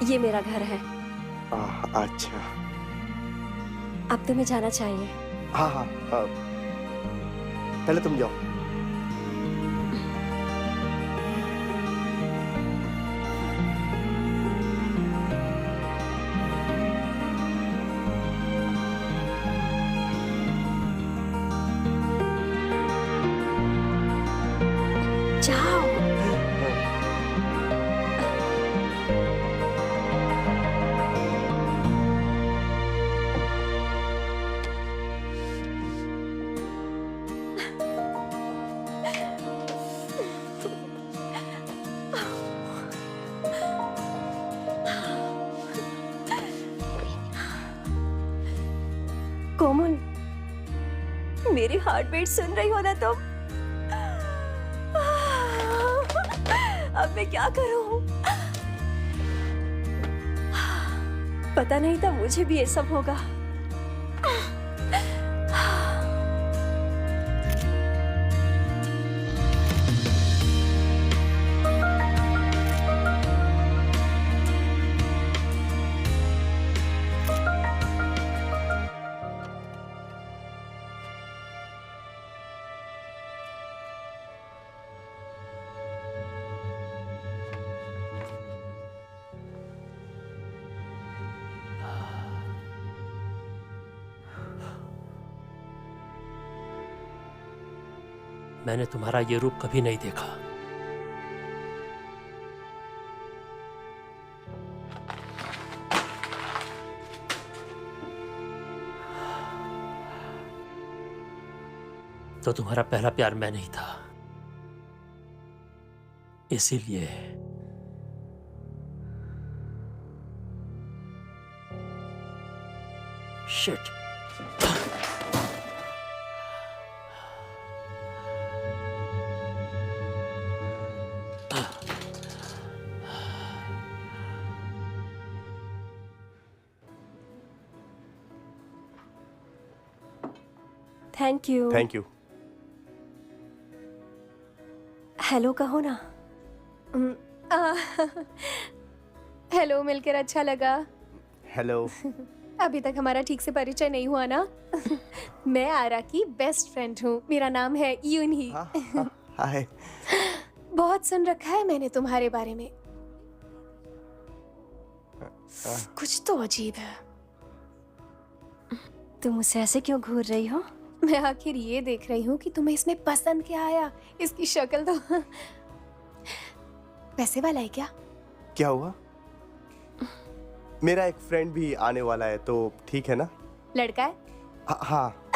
ये मेरा घर है। अच्छा। अब तुम्हें जाना चाहिए। हाँ हाँ, पहले तुम जाओ। जाओ। कोमल, मेरी हार्ट बीट सुन रही हो ना तुम? अब मैं क्या करूं? पता नहीं था मुझे भी ये सब होगा। मैंने तुम्हारा ये रूप कभी नहीं देखा। तो तुम्हारा पहला प्यार मैं नहीं था, इसीलिए shit. Thank you. Thank you. Hello कहो ना। हेलो, मिलकर अच्छा लगा। हेलो। अभी तक हमारा ठीक से परिचय नहीं हुआ ना। मैं आरा की बेस्ट फ्रेंड हूँ। मेरा नाम है यूनही। हाय। बहुत सुन रखा है मैंने तुम्हारे बारे में। कुछ तो अजीब है। तुम मुझसे ऐसे क्यों घूर रही हो? मैं आखिर ये देख रही हूँ कि तुम्हें इसमें पसंद क्या आया। इसकी शक्ल तो पैसे वाला है क्या? क्या हुआ? मेरा एक फ्रेंड भी आने वाला है, तो ठीक है ना? लड़का है? हाँ।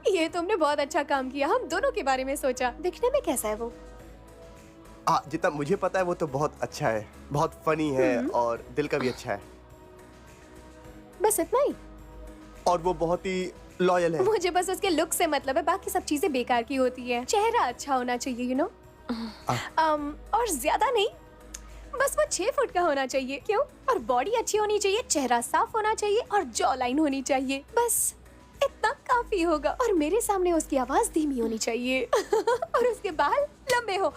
ये तुमने बहुत अच्छा काम किया। हम दोनों के बारे में सोचा। दिखने में कैसा है वो? जितना मुझे पता है वो तो बहुत अच्छा है, बहुत फनी है और दिल का भी अच्छा है। बस इतना ही? और वो बहुत ही लॉयल है। मुझे बस उसके लुक से मतलब है, बाकी सब चीजें बेकार की होती है। चेहरा अच्छा होना चाहिए, यू नो। और ज्यादा नहीं, बस वो 6 फुट का होना चाहिए। क्यों? और बॉडी अच्छी होनी चाहिए, चेहरा साफ होना चाहिए और जॉ लाइन होनी चाहिए। बस इतना काफी होगा। और मेरे सामने उसकी आवाज धीमी होनी चाहिए और उसके बाल लंबे हो।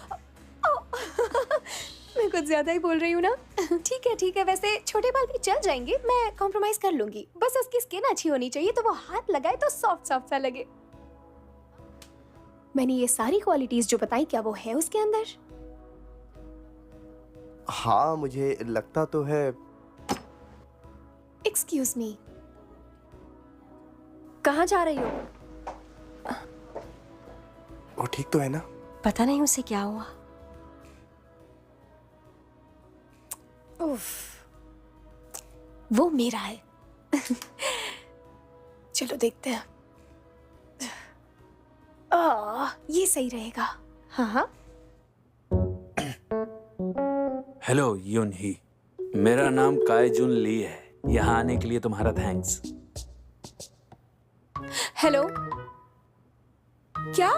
मैं कुछ ज्यादा ही बोल रही हूँ ना? ठीक है। वैसे छोटे बाल भी चल जाएंगे, मैं कॉम्प्रोमाइज कर लूंगी। बस उसकी स्किन अच्छी होनी चाहिए, तो वो हाथ लगाए तो सॉफ्ट सॉफ्ट सा लगे। मैंने ये सारी क्वालिटीज जो बताई, क्या वो है उसके अंदर? हाँ, मुझे लगता तो है। एक्सक्यूज मी, कहाँ जा रही हो? वो ठीक तो है ना? पता नहीं उसे क्या हुआ। उफ, वो मेरा है। चलो देखते हैं। ये सही रहेगा। हाँ। हेलो यूनही, मेरा नाम काइजुन ली है। यहाँ आने के लिए तुम्हारा थैंक्स। हेलो, क्या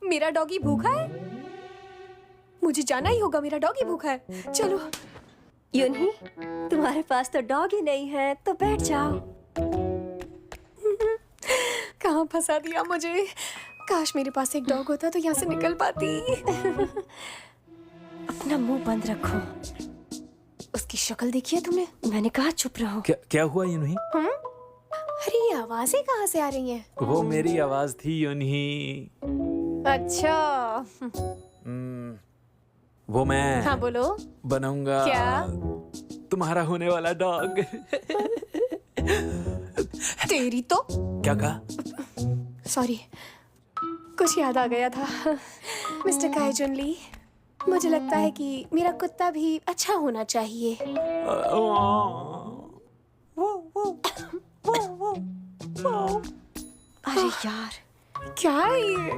मेरा डॉगी भूखा है? मुझे जाना ही होगा, मेरा डॉगी भूखा है। चलो। यूनही, तुम्हारे पास तो डॉग ही नहीं है, तो बैठ जाओ। कहाँ फंसा दिया मुझे। काश मेरे पास एक डॉग होता तो यहाँ से निकल पाती। अपना मुंह बंद रखो। उसकी शक्ल देखी है तुमने? मैंने कहा चुप रहो। क्या हुआ यूं ही? अरे ये आवाजें कहाँ से आ रही हैं? वो मेरी आवाज थी यूं ही। अच्छा। वो मैं हाँ बोलो। बनूंगा क्या? तुम्हारा होने वाला डॉग। तेरी तो। क्या कहा? सॉरी, कुछ याद आ गया था। मिस्टर काइजुन ली, मुझे लगता है कि मेरा कुत्ता भी अच्छा होना चाहिए। अरे यार, क्या है ये?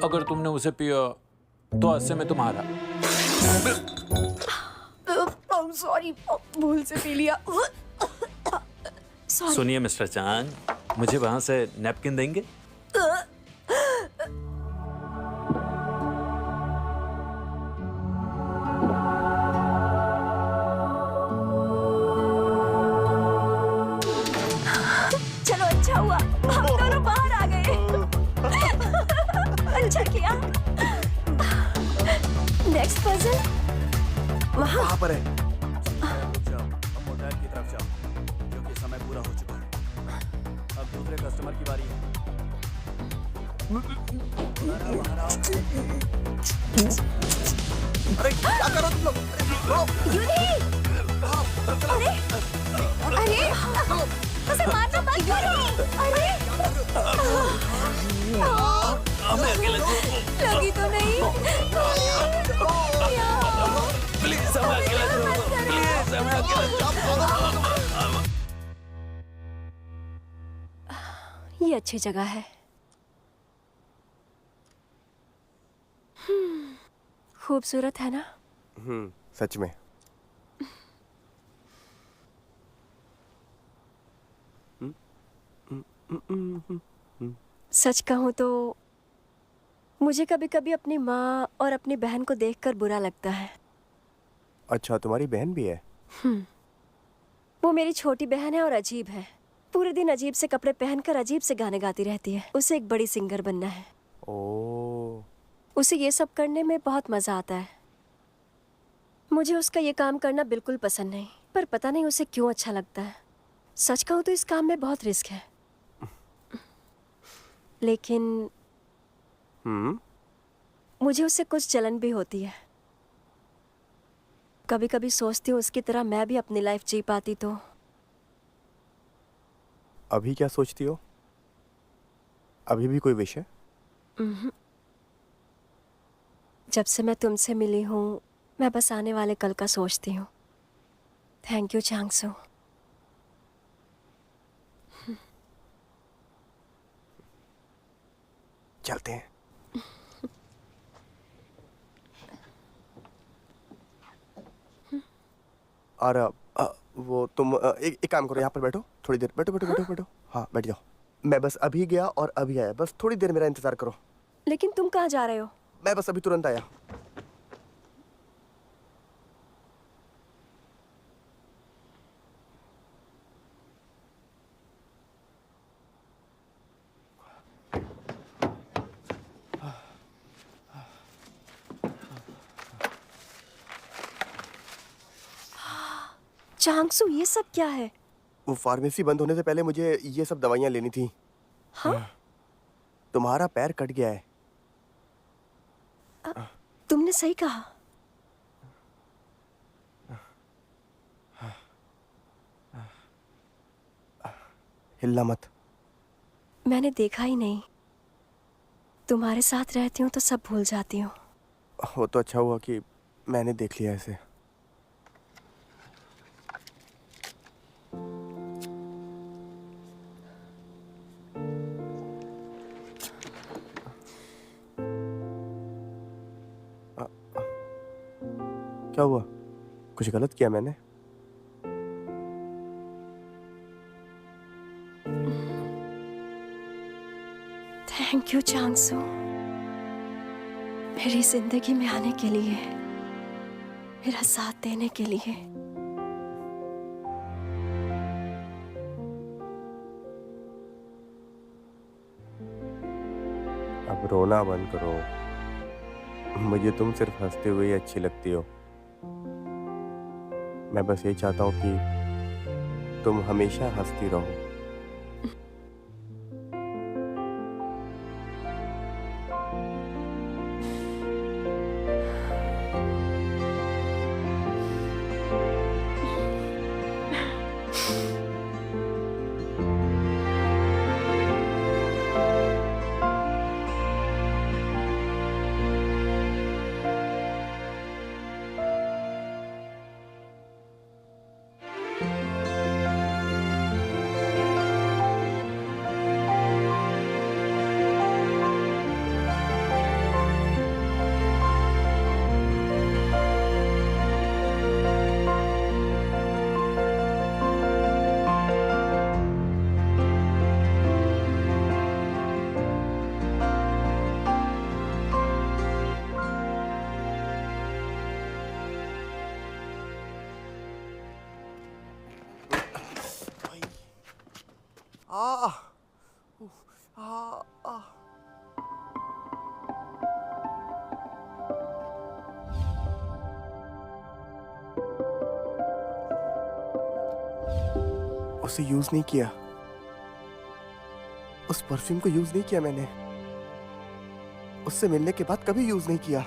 अगर तुमने उसे पिया तो आज से मैं तुम्हारा। सॉरी, भूल से पी लिया। सॉरी। सुनिए मिस्टर चांग, मुझे वहां से नैपकिन देंगे? चलो अच्छा हुआ हम दोनों बाहर आ गए। अच्छा किया। नेक्स्ट पजल वहाँ पर है। अब होटल की तरफ जाओ क्योंकि समय पूरा हो चुका है। अब दूसरे कस्टमर की बारी है। अरे क्या करो तुम लोग? यूनी, अरे अरे उसे मारना मत करो। अरे लगी तो नहीं? प्लीज हमें अकेला छोड़ो, प्लीज हमें अकेला। ये अच्छी जगह है। खूबसूरत है ना? सच में। सच कहूँ तो मुझे कभी कभी अपनी माँ और अपनी बहन को देखकर बुरा लगता है। अच्छा, तुम्हारी बहन भी है? वो मेरी छोटी बहन है और अजीब है। पूरे दिन अजीब से कपड़े पहनकर अजीब से गाने गाती रहती है। उसे एक बड़ी सिंगर बनना है। ओह। उसे ये सब करने में बहुत मजा आता है। मुझे उसका ये काम करना बिल्कुल पसंद नहीं, पर पता नहीं उसे क्यों अच्छा लगता है। सच कहूँ तो इस काम में बहुत रिस्क है, लेकिन मुझे उससे कुछ जलन भी होती है। कभी कभी सोचती हूँ उसकी तरह मैं भी अपनी लाइफ जी पाती तो। अभी क्या सोचती हो? अभी भी कोई विषय? जब से मैं तुमसे मिली हूँ मैं बस आने वाले कल का सोचती हूँ। Thank you Changsu. चलते हैं। और वो तुम एक काम करो, यहाँ पर बैठो थोड़ी देर। बैठो बैठो बैठो बैठो। हाँ बैठ जाओ। मैं बस अभी गया और अभी आया, बस थोड़ी देर मेरा इंतजार करो। लेकिन तुम कहाँ जा रहे हो? मैं बस अभी तुरंत आया। चांगसू, ये सब क्या है? वो फार्मेसी बंद होने से पहले मुझे ये सब दवाइयाँ लेनी थी। हाँ? तुम्हारा पैर कट गया है। तुमने सही कहा। हिलना मत। मैंने देखा ही नहीं। तुम्हारे साथ रहती हूँ तो सब भूल जाती हूँ। वो तो अच्छा हुआ कि मैंने देख लिया इसे। क्या हुआ? कुछ गलत किया मैंने? थैंक यू चांगसू, मेरी जिंदगी में आने के लिए, मेरा साथ देने के लिए। अब रोना बंद करो। मुझे तुम सिर्फ हंसते हुए ही अच्छी लगती हो। मैं बस ये चाहता हूँ कि तुम हमेशा हंसती रहो। उसे यूज नहीं किया, उस परफ्यूम को यूज नहीं किया मैंने, उससे मिलने के बाद कभी यूज नहीं किया।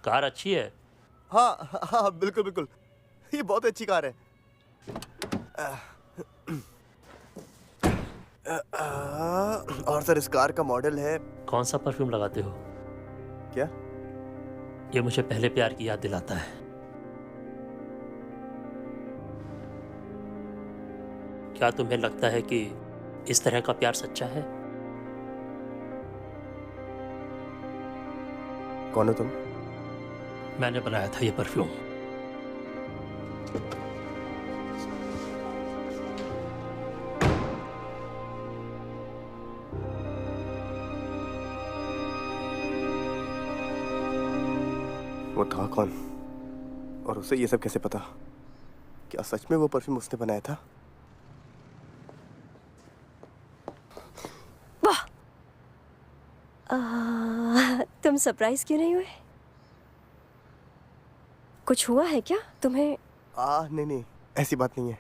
कार अच्छी है। हाँ हाँ हाँ, बिल्कुल बिल्कुल, ये बहुत अच्छी कार है। और सर इस कार का मॉडल है। कौन सा परफ्यूम लगाते हो? क्या? ये मुझे पहले प्यार की याद दिलाता है। क्या तुम्हें लगता है कि इस तरह का प्यार सच्चा है? कौन हो तुम? मैंने बनाया था ये परफ्यूम। वो था कौन और उसे ये सब कैसे पता? क्या सच में वो परफ्यूम उसने बनाया था? वाह, तुम सरप्राइज क्यों नहीं हुए? कुछ हुआ है क्या तुम्हें? नहीं नहीं, ऐसी बात नहीं है।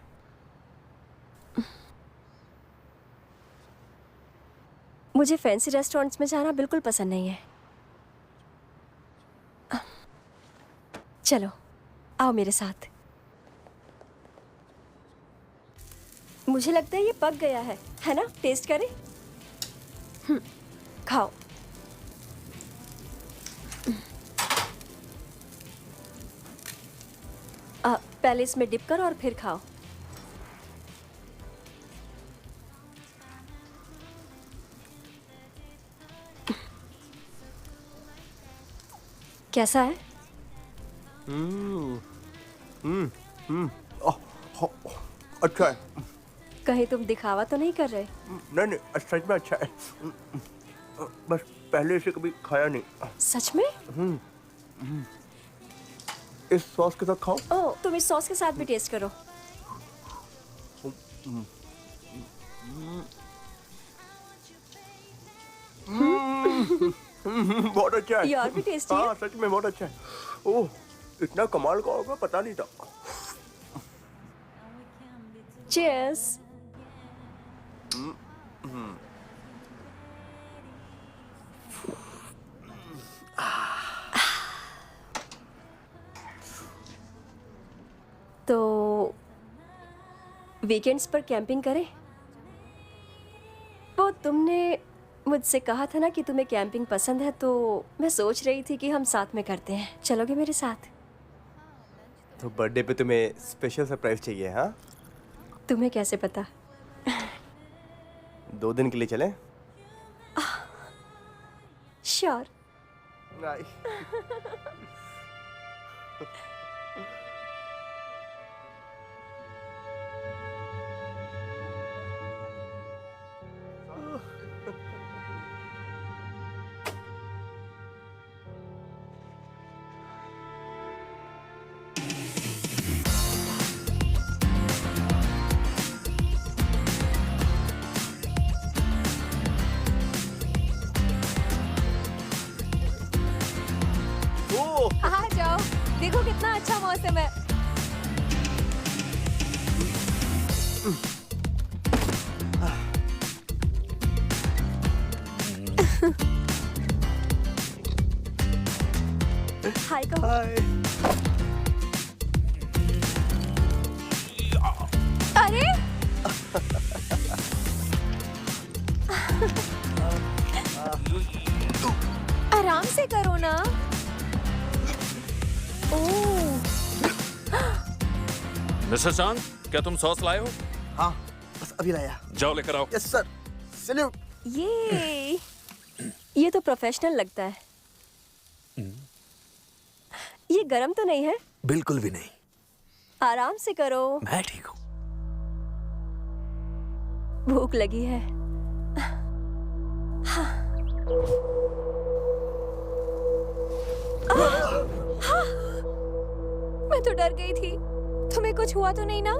मुझे फैंसी रेस्टोरेंट्स में जाना बिल्कुल पसंद नहीं है। चलो आओ मेरे साथ। मुझे लगता है ये पक गया है ना? टेस्ट करें? खाओ। पहले इसमें डिप करो और फिर खाओ। कैसा है? अच्छा है। कहीं तुम दिखावा तो नहीं कर रहे? नहीं नहीं, सच में अच्छा है। बस पहले इसे कभी खाया नहीं। सच में? इस सॉस के साथ खाओ। ओह, तुम इस सॉस के साथ भी टेस्ट करो। बहुत अच्छा है। ये और भी टेस्टी है। हाँ सच में बहुत अच्छा है। ओह, इतना कमाल का होगा पता नहीं था। चीयर्स। तो वीकेंड्स पर कैंपिंग करें? वो तुमने मुझसे कहा था ना कि तुम्हें कैंपिंग पसंद है, तो मैं सोच रही थी कि हम साथ में करते हैं। चलोगे मेरे साथ? तो बर्थडे पे तुम्हें स्पेशल सरप्राइज चाहिए? हाँ, तुम्हें कैसे पता? 2 दिन के लिए चलें? श्योर। नहीं। आ जाओ, देखो कितना अच्छा मौसम है। हाय कहो। अरे आराम से करो ना। ओह, मिस्टर चांद, क्या तुम सॉस लाए हो? हाँ, बस अभी लाया। जाओ लेकर आओ। Yes sir. सैल्यूट। ये तो प्रोफेशनल लगता है। ये गरम तो नहीं है? बिल्कुल भी नहीं। आराम से करो। मैं ठीक हूँ। भूख लगी है। मैं तो डर गई थी। तुम्हें कुछ हुआ तो नहीं ना?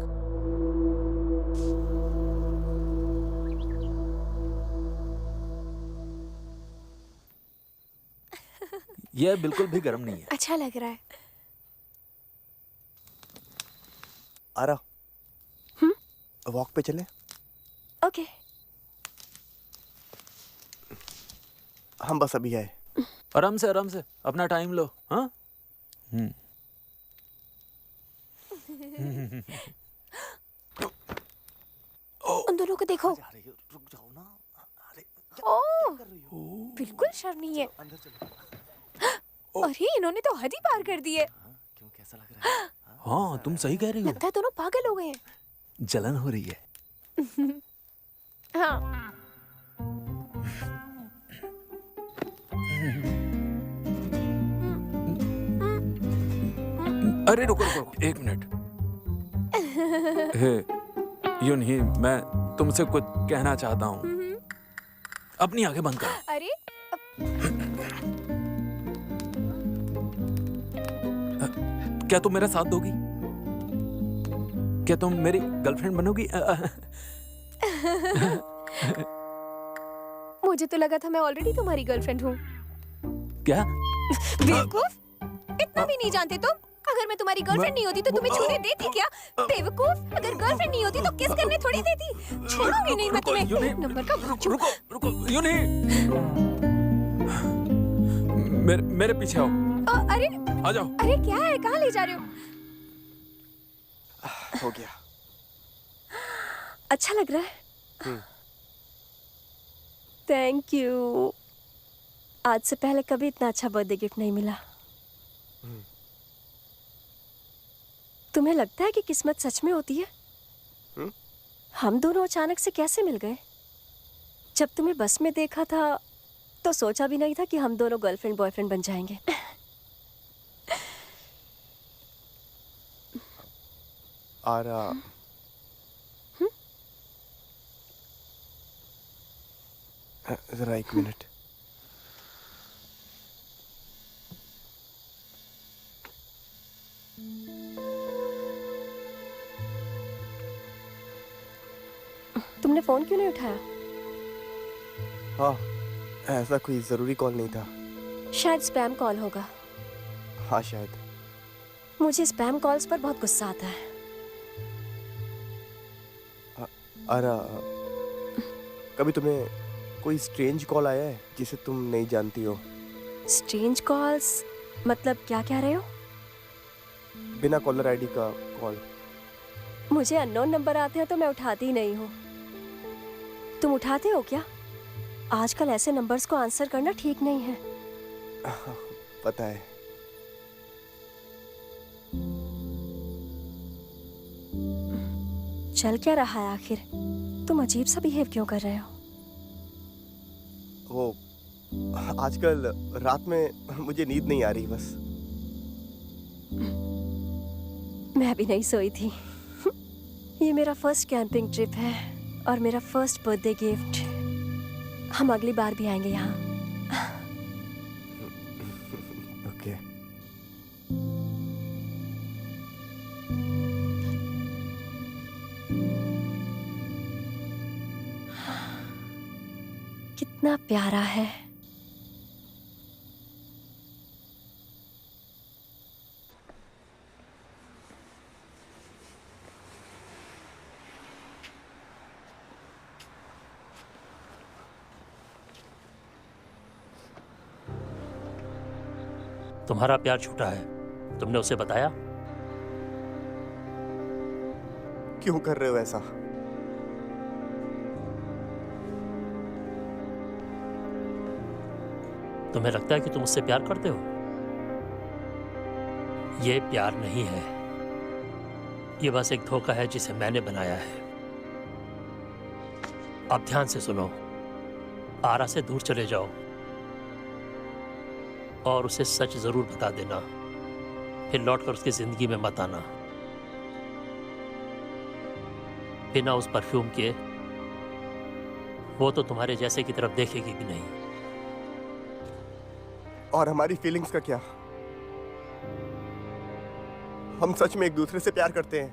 यह बिल्कुल भी गर्म नहीं है। अच्छा लग रहा है। आ रहा। वॉक पे चले? ओके। हम बस अभी आए। आराम से अपना टाइम लो। हाँ? उन दोनों को देखो। रुक जाओ ना। अरे ओह, बिल्कुल शर्म नहीं है। अरे इन्होंने तो हद ही पार कर दी है। क्यों, कैसा लग रहा है? हाँ, तुम सही कह रही हो। लगता है दोनों पागल हो गए हैं। जलन हो रही है। हाँ। अरे रुको, एक मिनट। हे, यूं नहीं, मैं तुमसे कुछ कहना चाहता हूँ। अपनी आंखें बंद करो। अरे क्या तुम मेरा साथ दोगी? क्या तुम मेरी गर्लफ्रेंड बनोगी? मुझे तो लगा था मैं ऑलरेडी तुम्हारी गर्लफ्रेंड हूँ। क्या? बेवकूफ, इतना भी नहीं जानते तुम? अगर मैं तुम्हारी गर्लफ्रेंड नहीं होती तो तुम्हें छूने देती क्या? बेवकूफ, अगर गर्लफ्रेंड नहीं होती तो किस करने थोड़ी देती। छोड़ूंगी नहीं मैं तुम्हें। नंबर का रुको, यूं नहीं। मेरे पीछे आओ। अरे आ जाओ। अरे क्या है, कहाँ ले जा रहे हो? हो गया। अच्छा लग रहा है। Thank you. आज से पहले कभी इतना अच्छा बर्थडे गिफ्ट नहीं मिला। तुम्हें लगता है कि किस्मत सच में होती है? हम दोनों अचानक से कैसे मिल गए? जब तुम्हें बस में देखा था तो सोचा भी नहीं था कि हम दोनों गर्लफ्रेंड बॉयफ्रेंड बन जाएंगे। आ रहा। जरा एक मिनट। तुमने फोन क्यों नहीं उठाया? हाँ, ऐसा कोई जरूरी कॉल नहीं था। शायद स्पैम कॉल होगा। हाँ शायद। मुझे स्पैम कॉल्स पर बहुत गुस्सा आता है। अरे, कभी तुम्हें कोई स्ट्रेंज कॉल आया है जिसे तुम नहीं जानती हो? स्ट्रेंज कॉल्स मतलब क्या कह रहे हो? बिना कॉलर आईडी का कॉल। मुझे अननोन नंबर आते हैं तो मैं उठाती ही नहीं हूँ। तुम उठाते हो क्या? आजकल ऐसे नंबर्स को आंसर करना ठीक नहीं है। पता है। चल क्या रहा है आखिर? तुम अजीब सा बिहेव क्यों कर रहे हो? वो आजकल रात में मुझे नींद नहीं आ रही बस। मैं भी नहीं सोई थी। ये मेरा फर्स्ट कैंपिंग ट्रिप है और मेरा फर्स्ट बर्थडे गिफ्ट। हम अगली बार भी आएंगे यहाँ। ओके। कितना प्यारा है। तुम्हारा प्यार झूठा है, तुमने उसे बताया? क्यों कर रहे हो ऐसा? तुम्हें लगता है कि तुम उससे प्यार करते हो? ये प्यार नहीं है, ये बस एक धोखा है जिसे मैंने बनाया है। अब ध्यान से सुनो, आरा से दूर चले जाओ और उसे सच जरूर बता देना, फिर लौटकर उसकी जिंदगी में मत आना। बिना उस परफ्यूम के वो तो तुम्हारे जैसे की तरफ देखेगी भी नहीं। और हमारी फीलिंग्स का क्या? हम सच में एक दूसरे से प्यार करते हैं।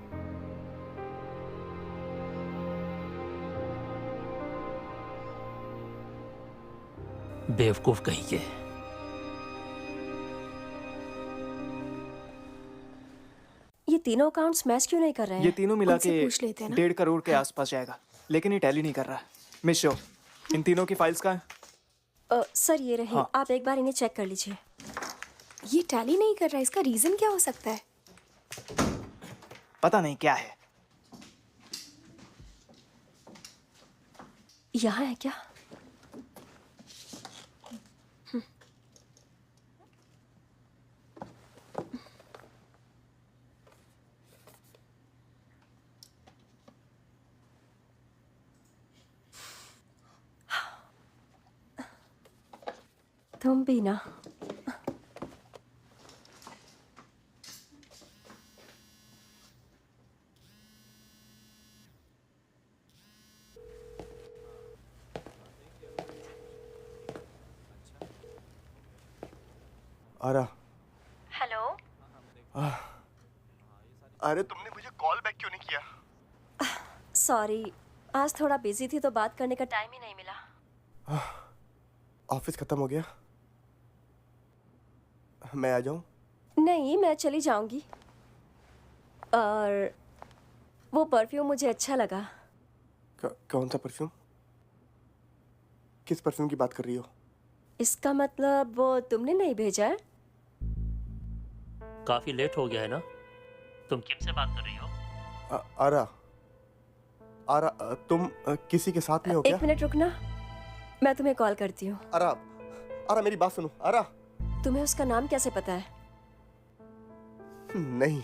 बेवकूफ कहीं के। ये तीनों अकाउंट्स मैच क्यों नहीं कर रहे हैं? ये तीनों मिला उनसे के पूछ लेते हैं ना। 1.5 करोड़ के आसपास जाएगा, लेकिन ये टैली नहीं कर रहा है। मिस शो, इन तीनों की फाइल्स कहाँ हैं? सर ये रही। हाँ। आप एक बार इन्हें चेक कर लीजिए। ये टैली नहीं कर रहा है, इसका रीजन क्या हो सकता है? पता नहीं क्या है। यहाँ है क्या? तुम भी ना। आरा। हेलो। अरे तुमने मुझे कॉल बैक क्यों नहीं किया? सॉरी, आज थोड़ा बिजी थी तो बात करने का टाइम ही नहीं मिला। ऑफिस खत्म हो गया? मैं आ जाऊं? नहीं, मैं चली जाऊंगी। और वो परफ्यूम मुझे अच्छा लगा। कौन सा परफ्यूम? किस परफ्यूम की बात कर रही हो? इसका मतलब वो तुमने नहीं भेजा है? काफी लेट हो गया है ना? तुम किम से बात कर रही हो? आरा, आरा, तुम किसी के साथ में हो क्या? एक मिनट रुकना, मैं तुम्हें कॉल करती हूँ। आरा, आरा मेरी बात सुनो। आरा। तुम्हें उसका नाम कैसे पता है? नहीं।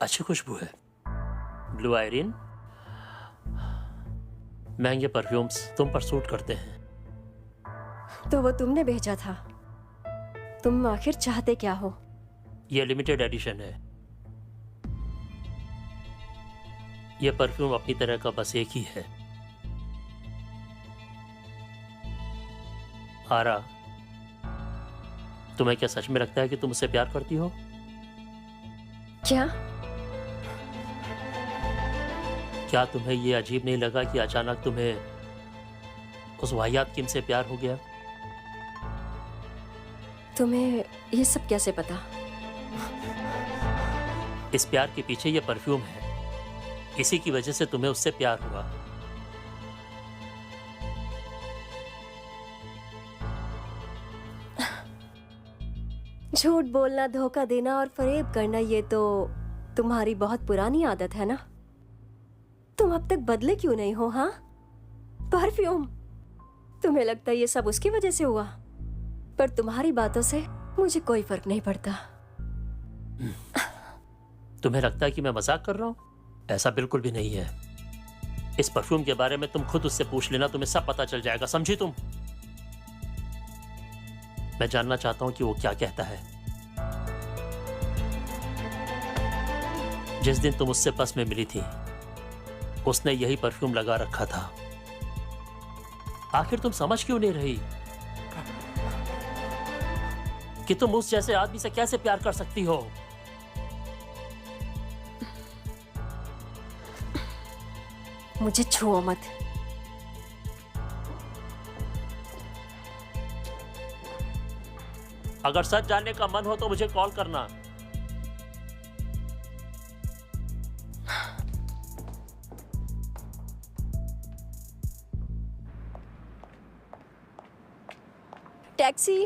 अच्छी खुशबू है। Blue Irene. महंगे परफ्यूम्स तुम पर सूट करते हैं। तो वो तुमने भेजा था। तुम आखिर चाहते क्या हो? यह लिमिटेड एडिशन है। यह परफ्यूम अपनी तरह का बस एक ही है। आरा, तुम्हें क्या सच में लगता है कि तुम उससे प्यार करती हो? क्या? क्या तुम्हें यह अजीब नहीं लगा कि अचानक तुम्हें उस वाहियात किम से प्यार हो गया? तुम्हें ये सब कैसे पता? इस प्यार के पीछे यह परफ्यूम है। इसी की वजह से तुम्हें उससे प्यार हुआ। झूठ बोलना, धोखा देना और फरेब करना, ये तो तुम्हारी बहुत पुरानी आदत है ना? तुम अब तक बदले क्यों नहीं हो? हाँ, परफ्यूम, तुम्हें लगता है ये सब उसकी वजह से हुआ? पर तुम्हारी बातों से मुझे कोई फर्क नहीं पड़ता। तुम्हें लगता है कि मैं मजाक कर रहा हूं? ऐसा बिल्कुल भी नहीं है। इस परफ्यूम के बारे में तुम खुद उससे पूछ लेना, तुम्हें सब पता चल जाएगा, समझी तुम? मैं जानना चाहता हूं कि वो क्या कहता है। जिस दिन तुम उससे बस में मिली थी, उसने यही परफ्यूम लगा रखा था। आखिर तुम समझ क्यों नहीं रही कि तुम उस जैसे आदमी से कैसे प्यार कर सकती हो? मुझे छुओ मत। अगर सच जानने का मन हो तो मुझे कॉल करना। टैक्सी।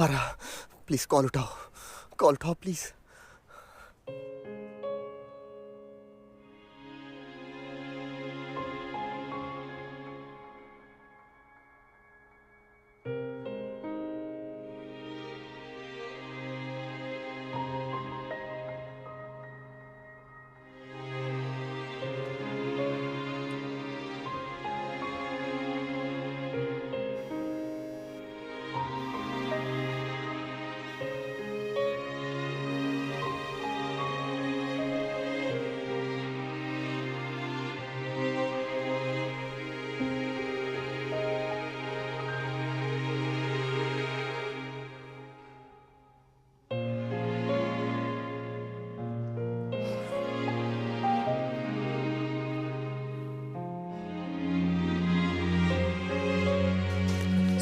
आरा, प्लीज कॉल उठाओ प्लीज।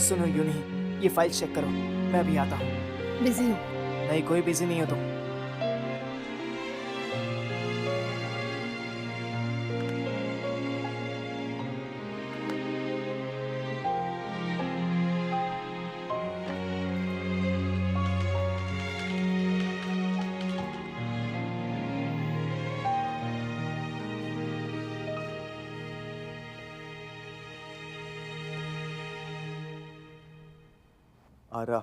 सुनो यूनी, ये फाइल चेक करो, मैं अभी आता हूँ। बिजी हूँ। नहीं, कोई बिजी नहीं हो तुम। आरा,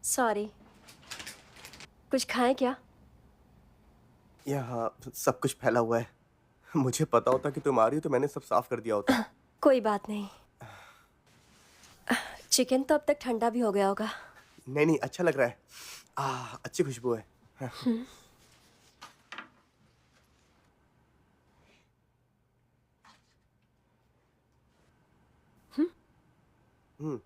सॉरी। कुछ खाएं क्या? यहाँ सब कुछ फैला हुआ है। मुझे पता होता कि तुम आ रही हो तो मैंने सब साफ कर दिया होता। कोई बात नहीं। चिकन तो अब तक ठंडा भी हो गया होगा। नहीं, अच्छा लग रहा है। अच्छी खुशबू है। हम्म।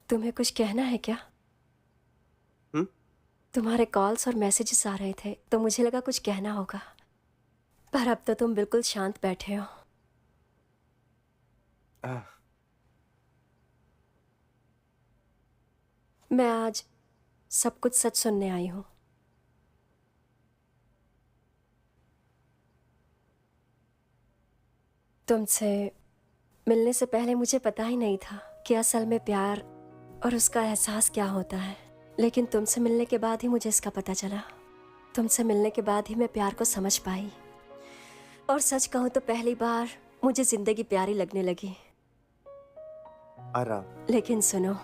तुम्हें कुछ कहना है क्या? तुम्हारे कॉल्स और मैसेजेस आ रहे थे तो मुझे लगा कुछ कहना होगा, पर अब तो तुम बिल्कुल शांत बैठे हो। मैं आज सब कुछ सच सुनने आई हूं। तुमसे मिलने से पहले मुझे पता ही नहीं था कि असल में प्यार और उसका एहसास क्या होता है, लेकिन तुमसे मिलने के बाद ही मुझे इसका पता चला। तुमसे मिलने के बाद ही मैं प्यार को समझ पाई, और सच कहूं तो पहली बार मुझे जिंदगी प्यारी लगने लगी। आरा, लेकिन सुनो,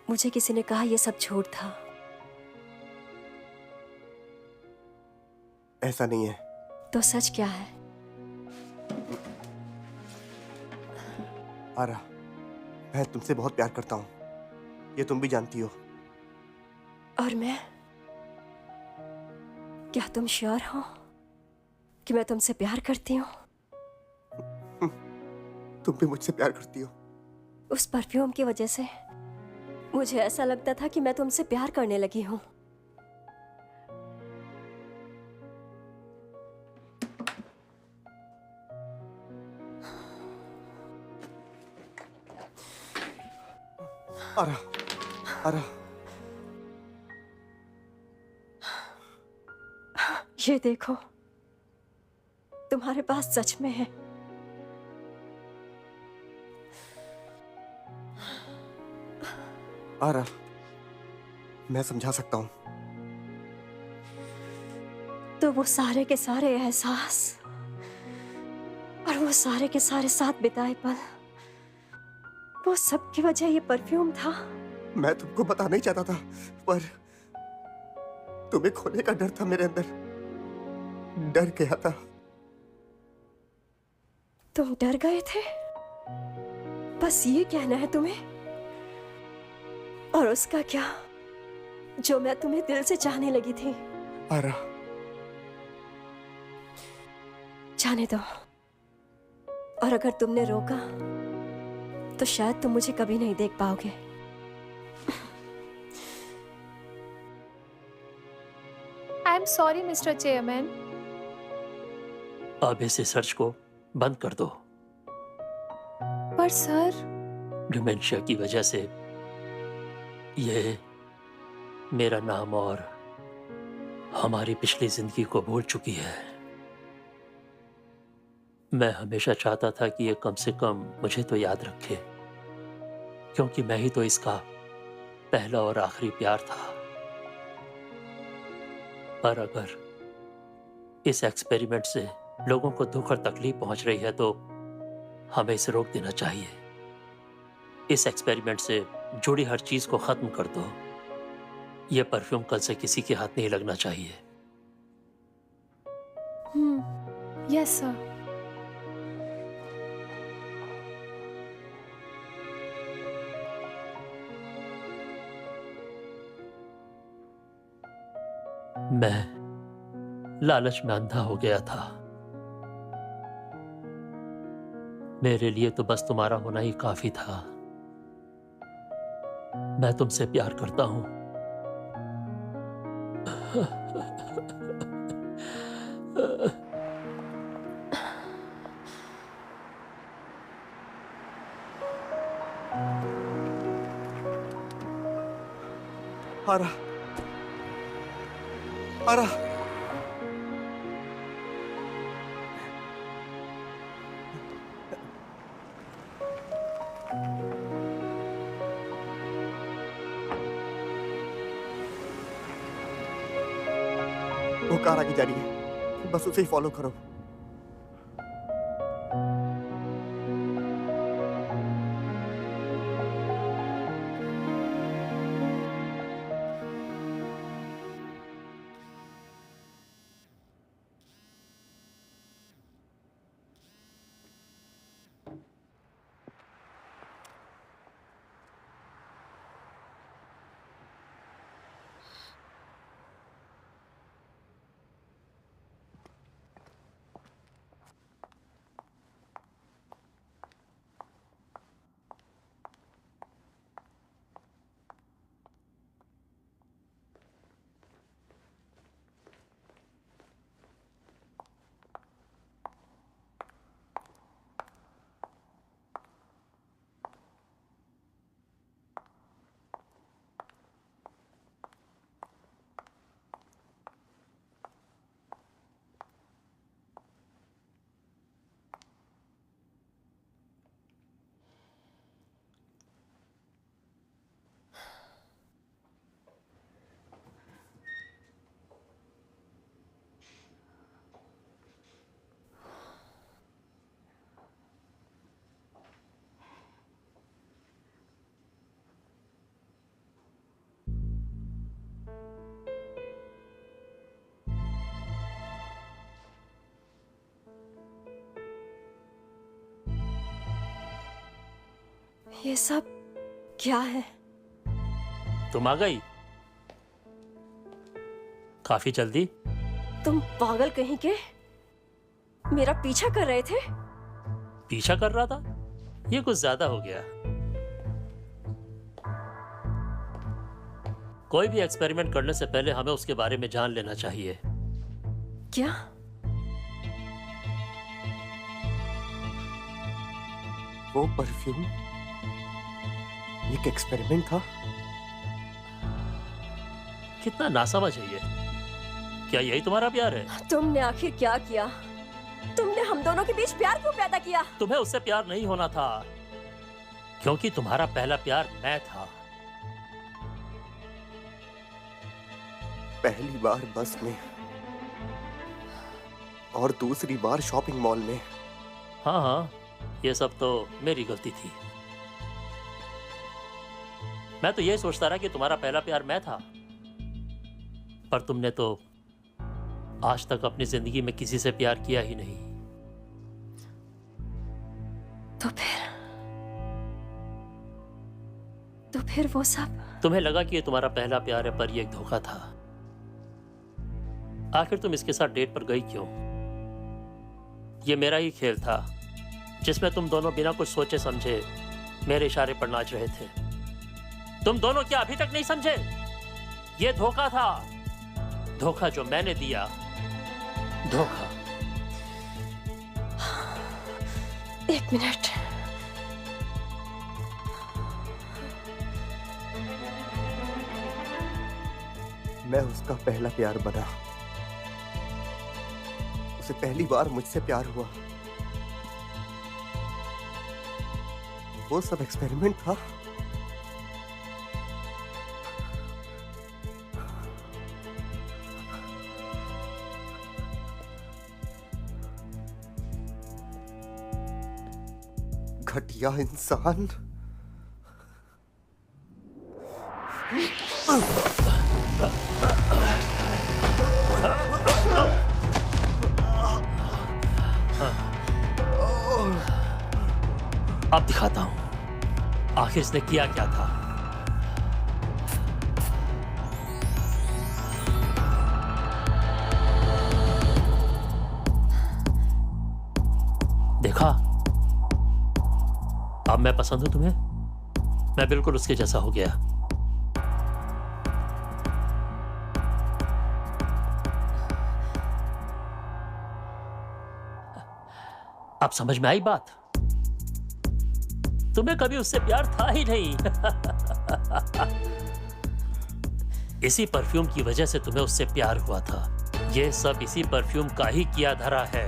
मुझे किसी ने कहा यह सब झूठ था। ऐसा नहीं है। तो सच क्या है? आरा, मैं तुमसे बहुत प्यार करता हूँ, ये तुम भी जानती हो। और मैं? क्या तुम श्योर हो कि मैं तुमसे प्यार करती हूँ? तुम भी मुझसे प्यार करती हो। उस परफ्यूम की वजह से मुझे ऐसा लगता था कि मैं तुमसे प्यार करने लगी हूँ। आरा, आरा, ये देखो, तुम्हारे पास सच में है। आरा, मैं समझा सकता हूँ। तो वो सारे के सारे एहसास और वो सारे के सारे साथ बिताए पल, वो सब की वजह ये परफ्यूम था। मैं तुमको बताना नहीं चाहता था, पर तुम्हें खोने का डर था मेरे अंदर। डर गया था। तुम डर गए थे? बस ये कहना है तुम्हें? और उसका क्या, जो मैं तुम्हें दिल से चाहने लगी थी? आरा, जाने दो। और अगर तुमने रोका तो शायद तुम मुझे कभी नहीं देख पाओगे। I am sorry mister chairman. अब इस रिसर्च को बंद कर दो। पर सर, डिमेंशिया की वजह से ये मेरा नाम और हमारी पिछली जिंदगी को भूल चुकी है। मैं हमेशा चाहता था कि ये कम से कम मुझे तो याद रखे, क्योंकि मैं ही तो इसका पहला और आखिरी प्यार था। पर अगर इस एक्सपेरिमेंट से लोगों को दुख और तकलीफ पहुंच रही है तो हमें इसे रोक देना चाहिए। इस एक्सपेरिमेंट से जुड़ी हर चीज को खत्म कर दो। यह परफ्यूम कल से किसी के हाथ नहीं लगना चाहिए। Yes sir. मैं लालच में अंधा हो गया था। मेरे लिए तो बस तुम्हारा होना ही काफी था। मैं तुमसे प्यार करता हूं। आरा, आरा, वो कार आगे जा रही है, बस उसे ही फॉलो करो। ये सब क्या है? तुम आ गई काफी जल्दी। तुम पागल कहीं के मेरा पीछा कर रहे थे? पीछा कर रहा था? ये कुछ ज्यादा हो गया। कोई भी एक्सपेरिमेंट करने से पहले हमें उसके बारे में जान लेना चाहिए। क्या? वो परफ्यूम एक एक्सपेरिमेंट था। कितना नासमझ है ये। क्या यही तुम्हारा प्यार है? तुमने आखिर क्या किया? तुमने हम दोनों के बीच प्यार क्यों पैदा किया? तुम्हें उससे प्यार नहीं होना था, क्योंकि तुम्हारा पहला प्यार मैं था। पहली बार बस में और दूसरी बार शॉपिंग मॉल में। हाँ हाँ, ये सब तो मेरी गलती थी। मैं तो ये सोचता रहा कि तुम्हारा पहला प्यार मैं था, पर तुमने तो आज तक अपनी जिंदगी में किसी से प्यार किया ही नहीं। तो फिर वो सब? तुम्हें लगा कि ये तुम्हारा पहला प्यार है, पर ये एक धोखा था। आखिर तुम इसके साथ डेट पर गई क्यों? ये मेरा ही खेल था, जिसमें तुम दोनों बिना कुछ सोचे समझे मेरे इशारे पर नाच रहे थे। तुम दोनों क्या अभी तक नहीं समझे? ये धोखा था, धोखा जो मैंने दिया, धोखा। एक मिनट। मैं उसका पहला प्यार बना। उसे पहली बार मुझसे प्यार हुआ। वो सब एक्सपेरिमेंट था। घटिया इंसान। अब दिखाता हूं आखिर इसने किया क्या था। देखा, अब मैं पसंद हूं तुम्हें? मैं बिल्कुल उसके जैसा हो गया। अब समझ में आई बात? तुम्हें कभी उससे प्यार था ही नहीं। इसी परफ्यूम की वजह से तुम्हें उससे प्यार हुआ था। ये सब इसी परफ्यूम का ही किया धरा है।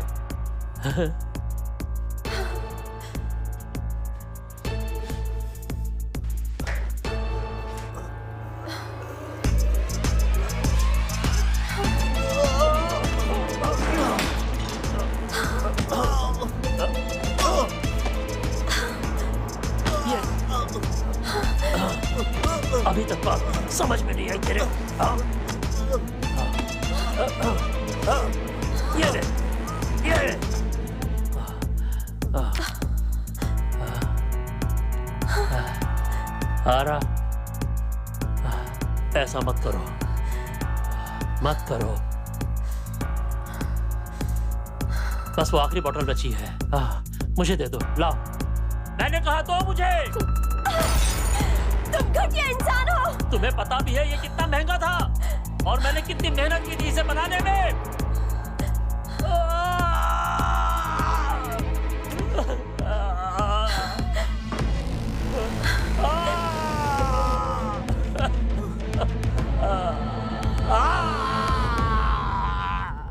अभी तक बात समझ में नहीं आई तेरे। ये ले, ये ले। आरा, ऐसा मत करो, मत करो। बस वो आखिरी बोतल बची है। मुझे दे दो, लाओ। मैंने कहा तो मुझे। तुम घटिया इंसान हो। तुम्हें पता भी है ये कितना महंगा था और मैंने कितनी मेहनत की थी इसे बनाने में।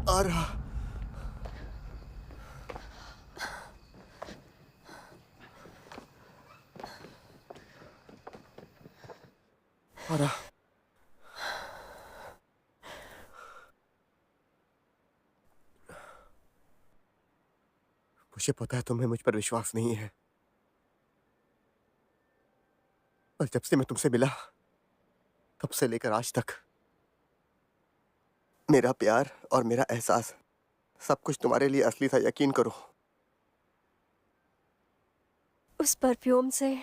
आरा, आरा, मुझे पता है तुम्हें मुझ पर विश्वास नहीं है, पर जब से मैं तुमसे मिला तब से लेकर आज तक मेरा प्यार और मेरा एहसास सब कुछ तुम्हारे लिए असली था, यकीन करो। उस परफ्यूम से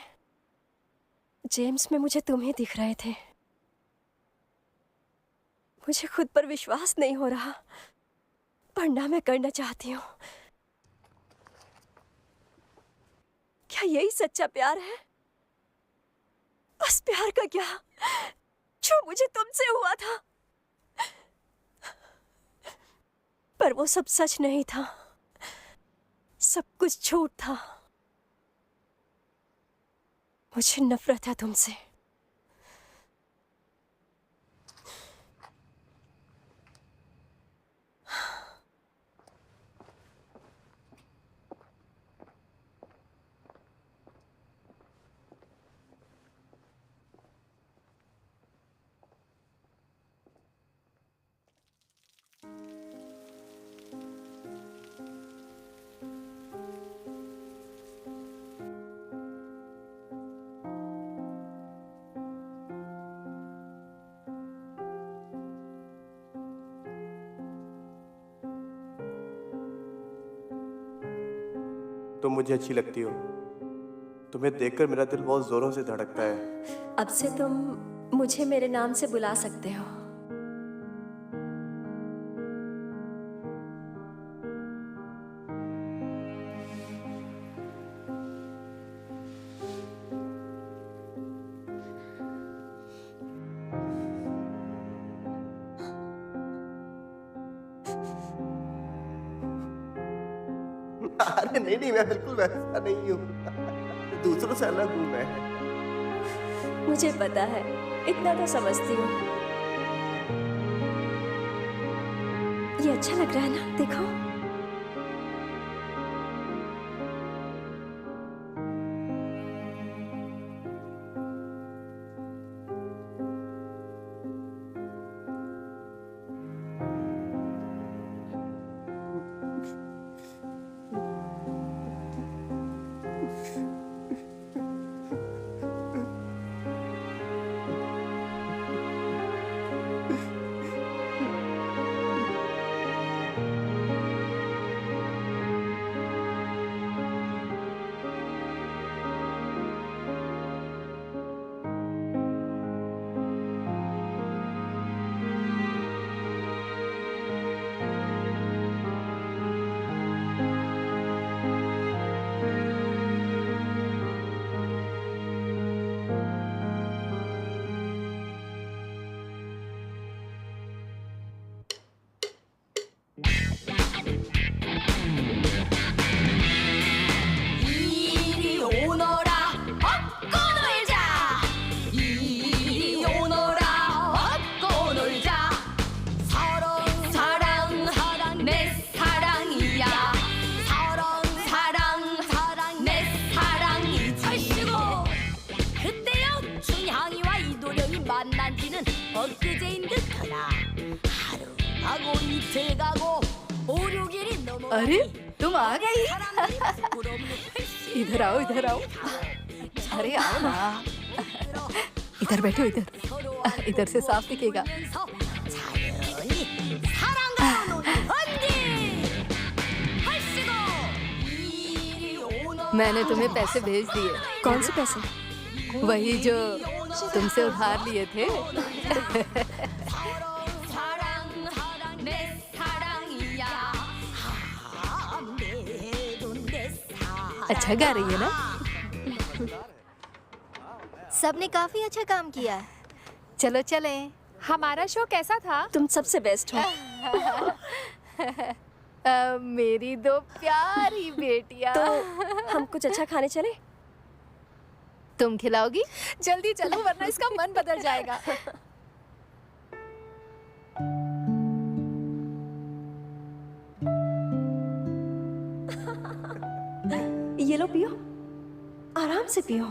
जेम्स में मुझे तुम ही दिख रहे थे। मुझे खुद पर विश्वास नहीं हो रहा, पर ना मैं करना चाहती हूँ। क्या यही सच्चा प्यार है? उस प्यार का क्या जो मुझे तुमसे हुआ था? पर वो सब सच नहीं था, सब कुछ झूठ था। मुझे नफरत है तुमसे। तुम मुझे अच्छी लगती हो। तुम्हें देखकर मेरा दिल बहुत जोरों से धड़कता है। अब से तुम मुझे मेरे नाम से बुला सकते हो। अरे नहीं नहीं, मैं बिल्कुल वैसा नहीं हूँ। दूसरों से अलग हूँ मैं। मुझे पता है, इतना तो समझती हूँ। ये अच्छा लग रहा है ना, देखो। 이리 오너라 업고 놀자. 이리 오너라 업고 놀자. 사랑 사랑 사랑 내 사랑이야. 사랑 사랑 사랑 내 사랑이지. 얼씨구 그때요 춘향이와 이도령이 만난 지는 엊그제인 듯하나 하루 가고 이틀 가고 5-6일이 넘어. अरे तुम आ गई। इधर आओ इधर आओ। अरे आओ ना, इधर बैठो, इधर इधर से साफ दिखेगा। मैंने तुम्हें पैसे भेज दिए। कौन से पैसे? वही जो तुमसे उधार लिए थे। अच्छा गा रही है ना? सबने काफी अच्छा काम किया है। चलो चले। हमारा शो कैसा था? तुम सबसे बेस्ट हो। मेरी दो प्यारी बेटियां। तो हम कुछ अच्छा खाने चले? तुम खिलाओगी? जल्दी चलो वरना इसका मन बदल जाएगा। ये लो पियो, आराम से पियो।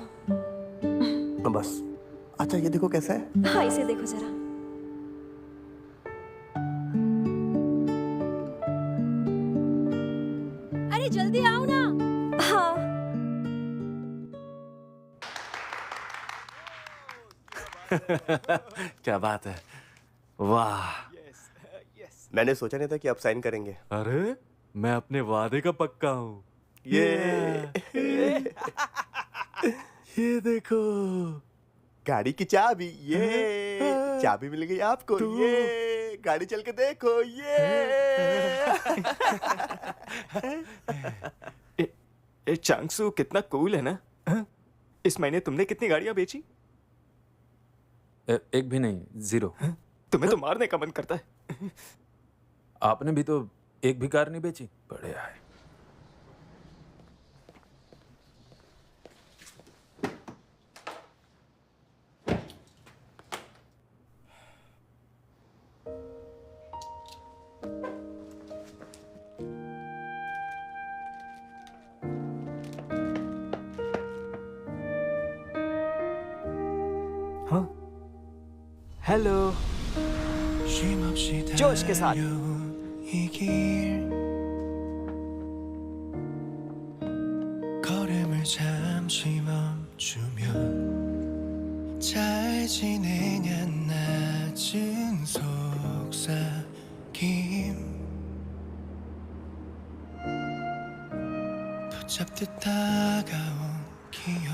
बस। अच्छा ये देखो कैसा है। हाँ इसे देखो जरा। अरे जल्दी आओ ना। हाँ क्या बात है, वाह। मैंने सोचा नहीं था कि आप साइन करेंगे। अरे मैं अपने वादे का पक्का हूँ। ये ये देखो, गाड़ी की चाबी। ये चाबी मिल गई आपको। ये गाड़ी चल के देखो। ए चांगसू कितना कूल है ना। इस महीने तुमने कितनी गाड़ियां बेची? एक भी नहीं, 0। तुम्हें तो मारने का मन करता है। आपने भी तो एक भी कार नहीं बेची। बड़े आए। हाँ हेलो जोश के साथ 걸음을 잠시 멈추면 잘 지내냐 낮은 속삭임 붙잡듯 다가온 기억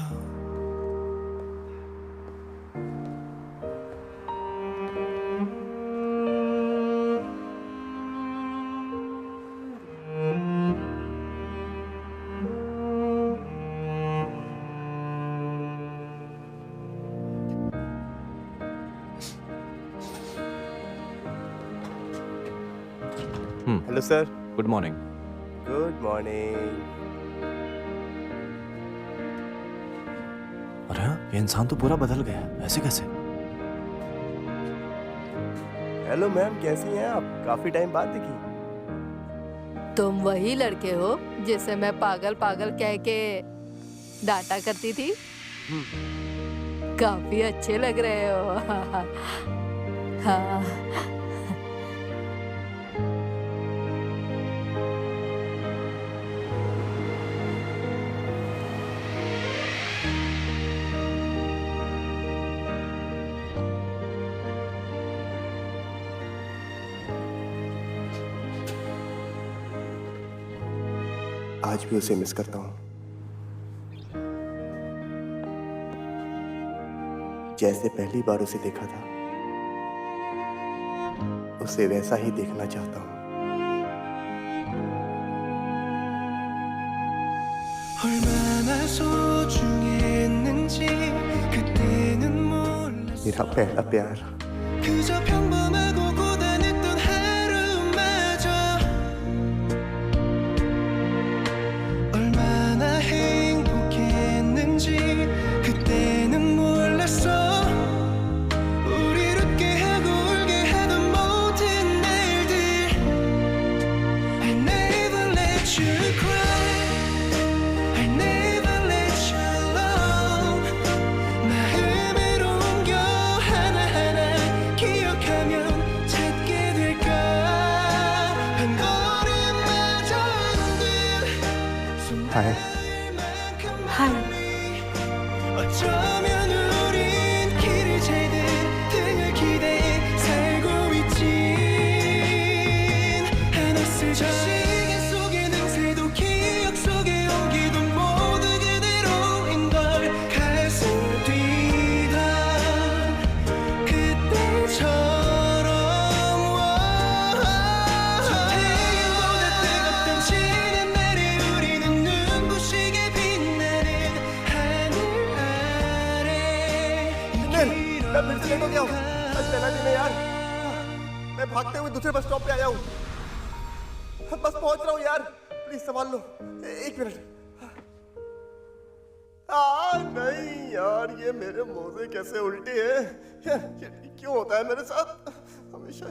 hello sir. Good morning. Good morning. अरे हाँ, ये इंसान तो पूरा बदल गया है, ऐसे कैसे? हेलो मैम, कैसी हैं आप? काफी टाइम बाद दिखी। तुम वही लड़के हो जिसे मैं पागल पागल कह के डांटा करती थी। काफी अच्छे लग रहे हो। हाँ। आज भी उसे मिस करता हूँ, जैसे पहली बार उसे देखा था, उसे वैसा ही देखना चाहता हूँ। 얼마나 소중했는지 그때는 몰랐어 मेरा पहला प्यार। 그저 평범하고 고단했던 하루마저 얼마나 행복했는지 그때는 몰랐어 우리를 웃게 하고 울게 하던 모든 날들 I never let you cry I never let you alone 마음을 옮겨 하나하나 기억하면 찾게 될까 한 걸음마저 हाय। हाय। 어쩌면 우린 길을 재듯 등을 기대해 살고 있진 않았을까 시계 속의 능새도 기억 속의 온기도 모두 그대로인 걸 가슴 뛰던 그때처럼 저 태양보다 뜨겁던 지난 날에 우리는 눈부시게 빛나는 하늘 아래 मैं फिर से लेट हो गया हूँ। आज पहला दिन है यार। मैं भागते हुए दूसरे बस स्टॉप पे आया हूँ। बस पहुंच रहा हूँ यार, प्लीज संभाल लो। एक मिनट। नहीं यार, ये मेरे मोजे कैसे उल्टे हैं? ये क्यों होता है मेरे साथ हमेशा?